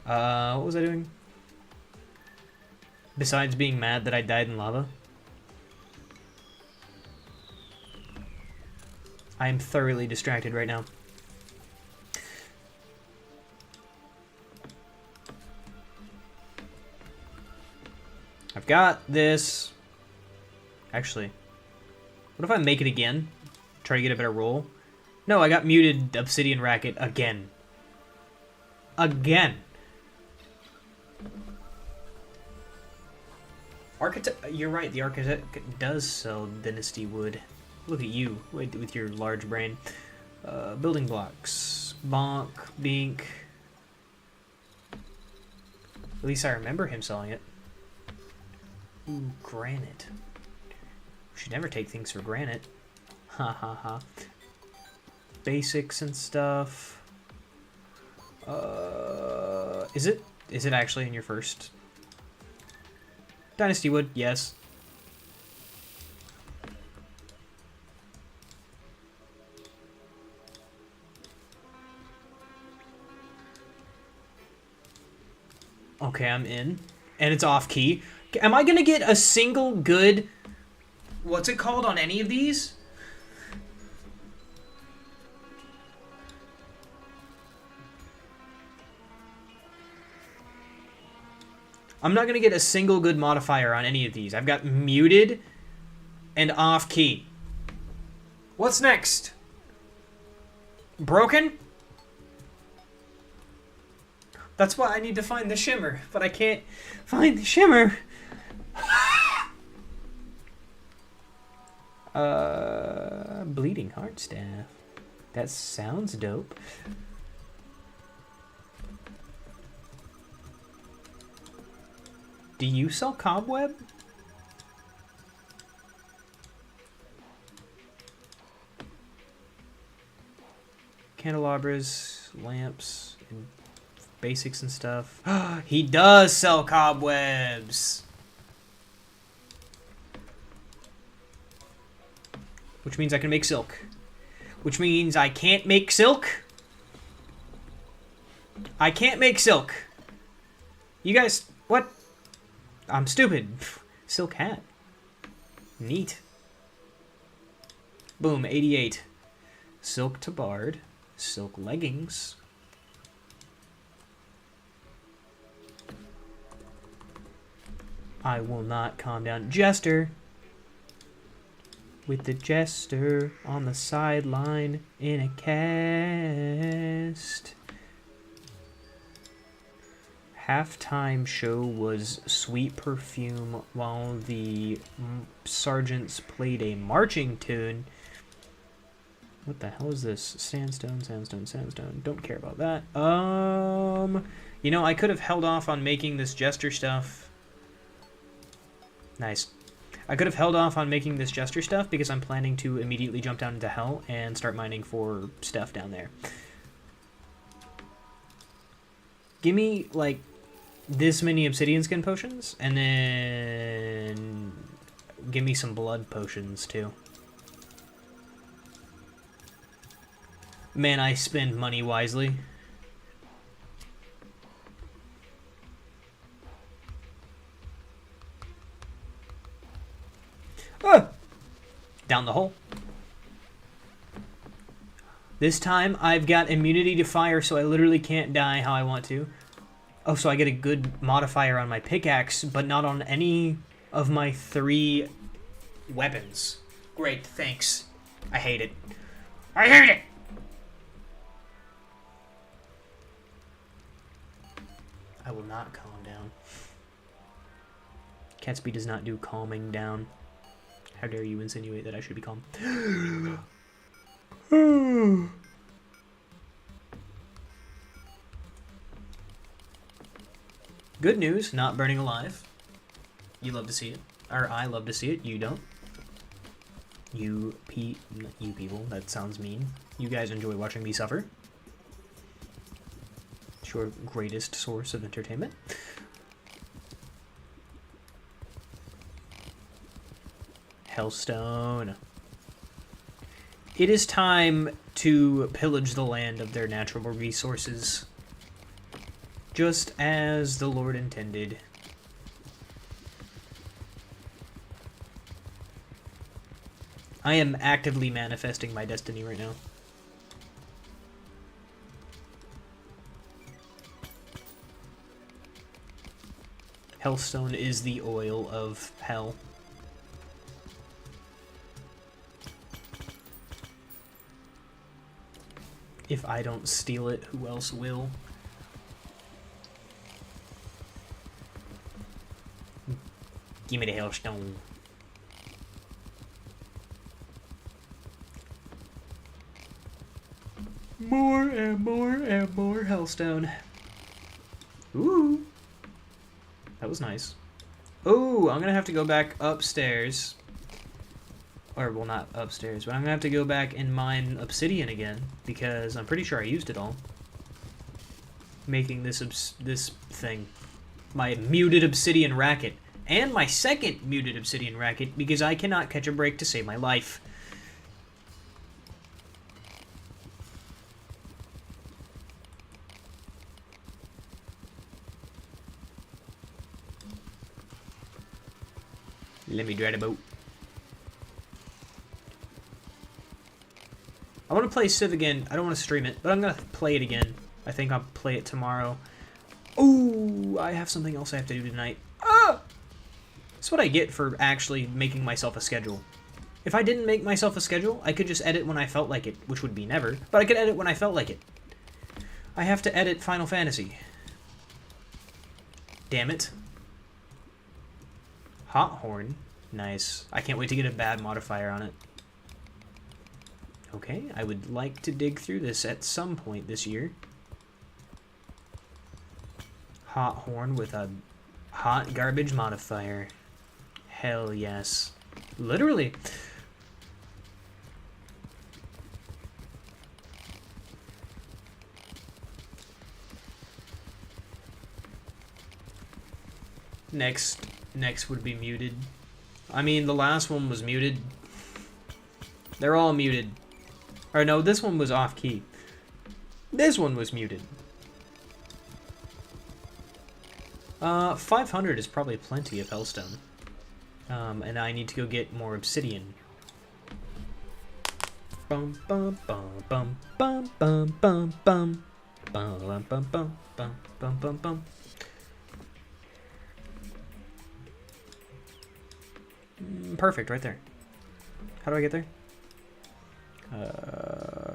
What was I doing? Besides being mad that I died in lava? I am thoroughly distracted right now. I've got this. Actually, what if I make it again? Try to get a better roll? No, I got muted obsidian racket again. Again. Architect, you're right, the architect does sell dynasty wood. Look at you, with your large brain. Building blocks. Bonk, bink. At least I remember him selling it. Ooh, granite. We should never take things for granted. Ha ha ha. Basics and stuff. Is it actually in your first? Dynasty wood, yes. Okay, I'm in. And it's off key. Am I gonna get a single good... What's it called on any of these? I'm not gonna get a single good modifier on any of these. I've got muted and off key. What's next? Broken? That's why I need to find the shimmer, but I can't find the shimmer. Bleeding heart staff. That sounds dope. Do you sell cobweb? Candelabras, lamps, and basics and stuff. He does sell cobwebs! Which means I can make silk. Which means I can't make silk. I can't make silk. You guys, what? I'm stupid. Silk hat. Neat. Boom, 88. Silk tabard. Silk leggings. I will not calm down. Jester. With the jester on the sideline in a cast. Halftime show was Sweet Perfume while the sergeants played a marching tune. What the hell is this? Sandstone, sandstone, sandstone. Don't care about that. You know, I could have held off on making this jester stuff. Nice. I could have held off on making this jester stuff because I'm planning to immediately jump down into hell and start mining for stuff down there. Give me, like, this many obsidian skin potions, and then give me some blood potions, too. Man, I spend money wisely. Ah! Down the hole. This time, I've got immunity to fire, so I literally can't die how I want to. Oh, so I get a good modifier on my pickaxe, but not on any of my 3 weapons. Great, thanks. I hate it. I hate it! I will not calm down. Catsby does not do calming down. How dare you insinuate that I should be calm? Good news, not burning alive. You love to see it. Or I love to see it, you don't. You people, that sounds mean. You guys enjoy watching me suffer. It's your greatest source of entertainment. Hellstone. It is time to pillage the land of their natural resources. Just as the Lord intended. I am actively manifesting my destiny right now. Hellstone is the oil of hell. If I don't steal it, who else will? Give me the Hellstone. More and more and more Hellstone. Ooh. That was nice. Oh, I'm gonna have to go back upstairs. Or, well, not upstairs, but I'm gonna have to go back and mine obsidian again, because I'm pretty sure I used it all. Making this thing. My muted obsidian racket. And my second muted obsidian racket, because I cannot catch a break to save my life. Let me drive a boat. I want to play Civ again. I don't want to stream it, but I'm going to play it again. I think I'll play it tomorrow. Ooh, I have something else I have to do tonight. Ah! That's what I get for actually making myself a schedule. If I didn't make myself a schedule, I could just edit when I felt like it, which would be never, but I could edit when I felt like it. I have to edit Final Fantasy. Damn it. Hot horn. Nice. I can't wait to get a bad modifier on it. Okay, I would like to dig through this at some point this year. Hot horn with a hot garbage modifier. Hell yes. Literally. Next would be muted. I mean, the last one was muted. They're all muted. Or no, this one was off key. This one was muted. 500 is probably plenty of Hellstone. And I need to go get more obsidian. Bum bum bum bum bum bum bum bum bum bum bum bum bum bum bum. Perfect, right there. How do I get there?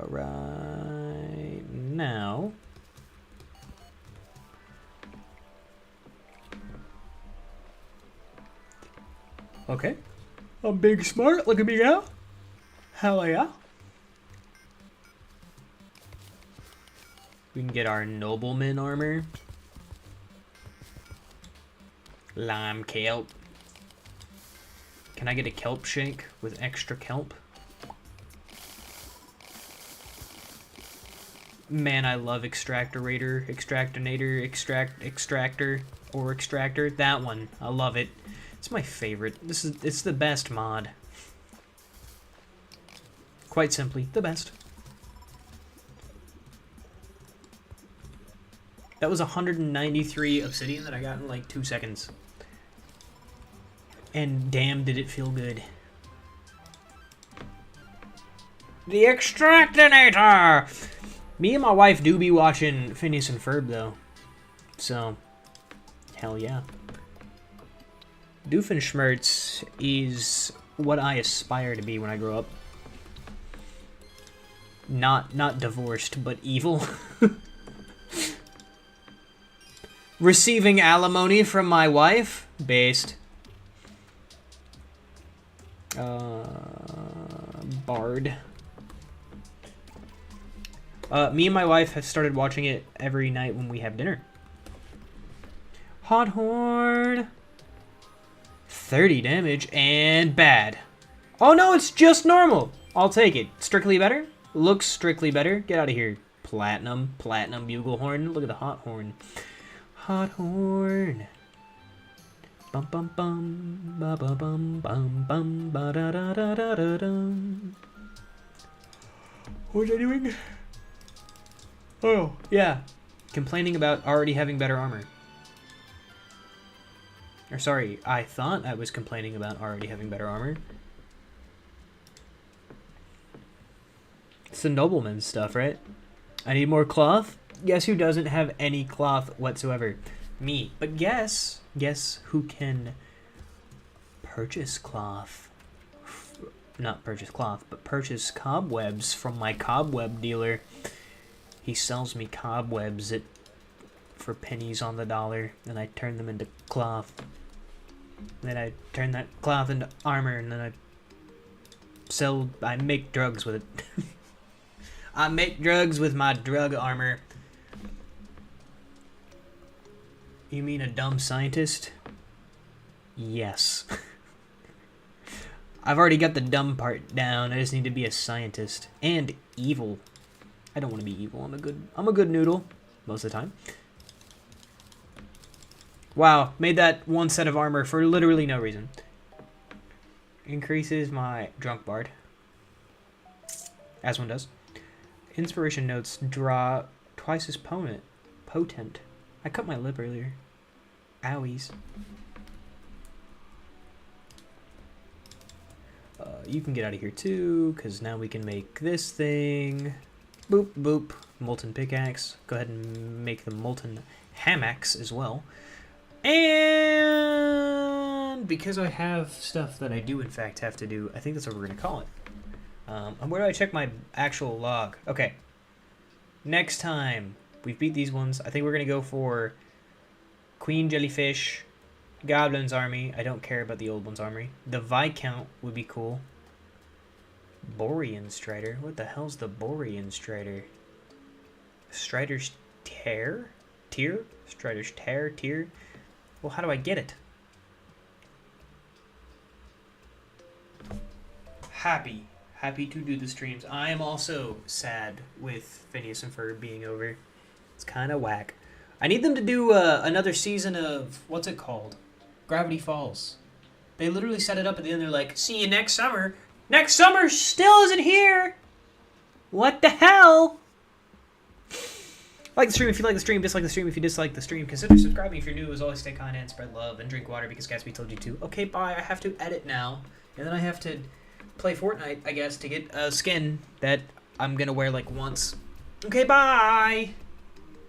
Right now. Okay. I'm big smart. Look at me go. Hell yeah. We can get our nobleman armor. Lime kelp. Can I get a kelp shake with extra kelp? Man, I love Extractorator, Extractinator, Extractor, or Extractor. That one, I love it. It's my favorite. It's the best mod. Quite simply, the best. That was 193 obsidian that I got in like 2 seconds. And damn, did it feel good. The Extractinator! Me and my wife do be watching Phineas and Ferb, though. So, hell yeah. Doofenshmirtz is what I aspire to be when I grow up. Not divorced, but evil. Receiving alimony from my wife? Based. Bard. Me and my wife have started watching it every night when we have dinner. Hot horn. 30 damage and bad. Oh no, it's just normal. I'll take it. Strictly better? Looks strictly better. Get out of here. Platinum bugle horn. Look at the hot horn. Hot horn. Bum bum bum ba ba bum bum bum ba da da da da da dum. What was I doing? Oh, yeah. Complaining about already having better armor. Or sorry, I thought I was complaining about already having better armor. It's the nobleman stuff, right? I need more cloth? Guess who doesn't have any cloth whatsoever? Me. But guess who can purchase cloth? Not purchase cloth, but purchase cobwebs from my cobweb dealer. He sells me cobwebs for pennies on the dollar, and I turn them into cloth. Then I turn that cloth into armor, and then I make drugs with it. I make drugs with my drug armor. You mean a dumb scientist? Yes. I've already got the dumb part down. I just need to be a scientist. And evil. I don't want to be evil. I'm a good noodle most of the time. Wow, made that one set of armor for literally no reason. Increases my drunk bard. As one does. Inspiration notes draw twice as potent. I cut my lip earlier. Owies. You can get out of here too, because now we can make this thing. Boop, boop. Molten pickaxe. Go ahead and make the molten hammocks as well. And because I have stuff that I do in fact have to do, I think that's what we're going to call it. And where do I check my actual log? Okay. Next time, we've beat these ones. I think we're going to go for Queen Jellyfish, Goblin's Army. I don't care about the old one's army. The Viscount would be cool. Borean Strider. What the hell's the Borean Strider? Strider's Tear? Tier? Strider's Tear? Tier? Well, how do I get it? Happy to do the streams. I am also sad with Phineas and Ferb being over. It's kind of whack. I need them to do another season of, what's it called? Gravity Falls. They literally set it up at the end. They're like, see you next summer. Next summer still isn't here. What the hell? Like the stream if you like the stream, dislike the stream if you dislike the stream. Consider subscribing if you're new. As always, stay kind and spread love and drink water because Catsby told you to. Okay, bye. I have to edit now. And then I have to play Fortnite, I guess, to get a skin that I'm going to wear like once. Okay, bye.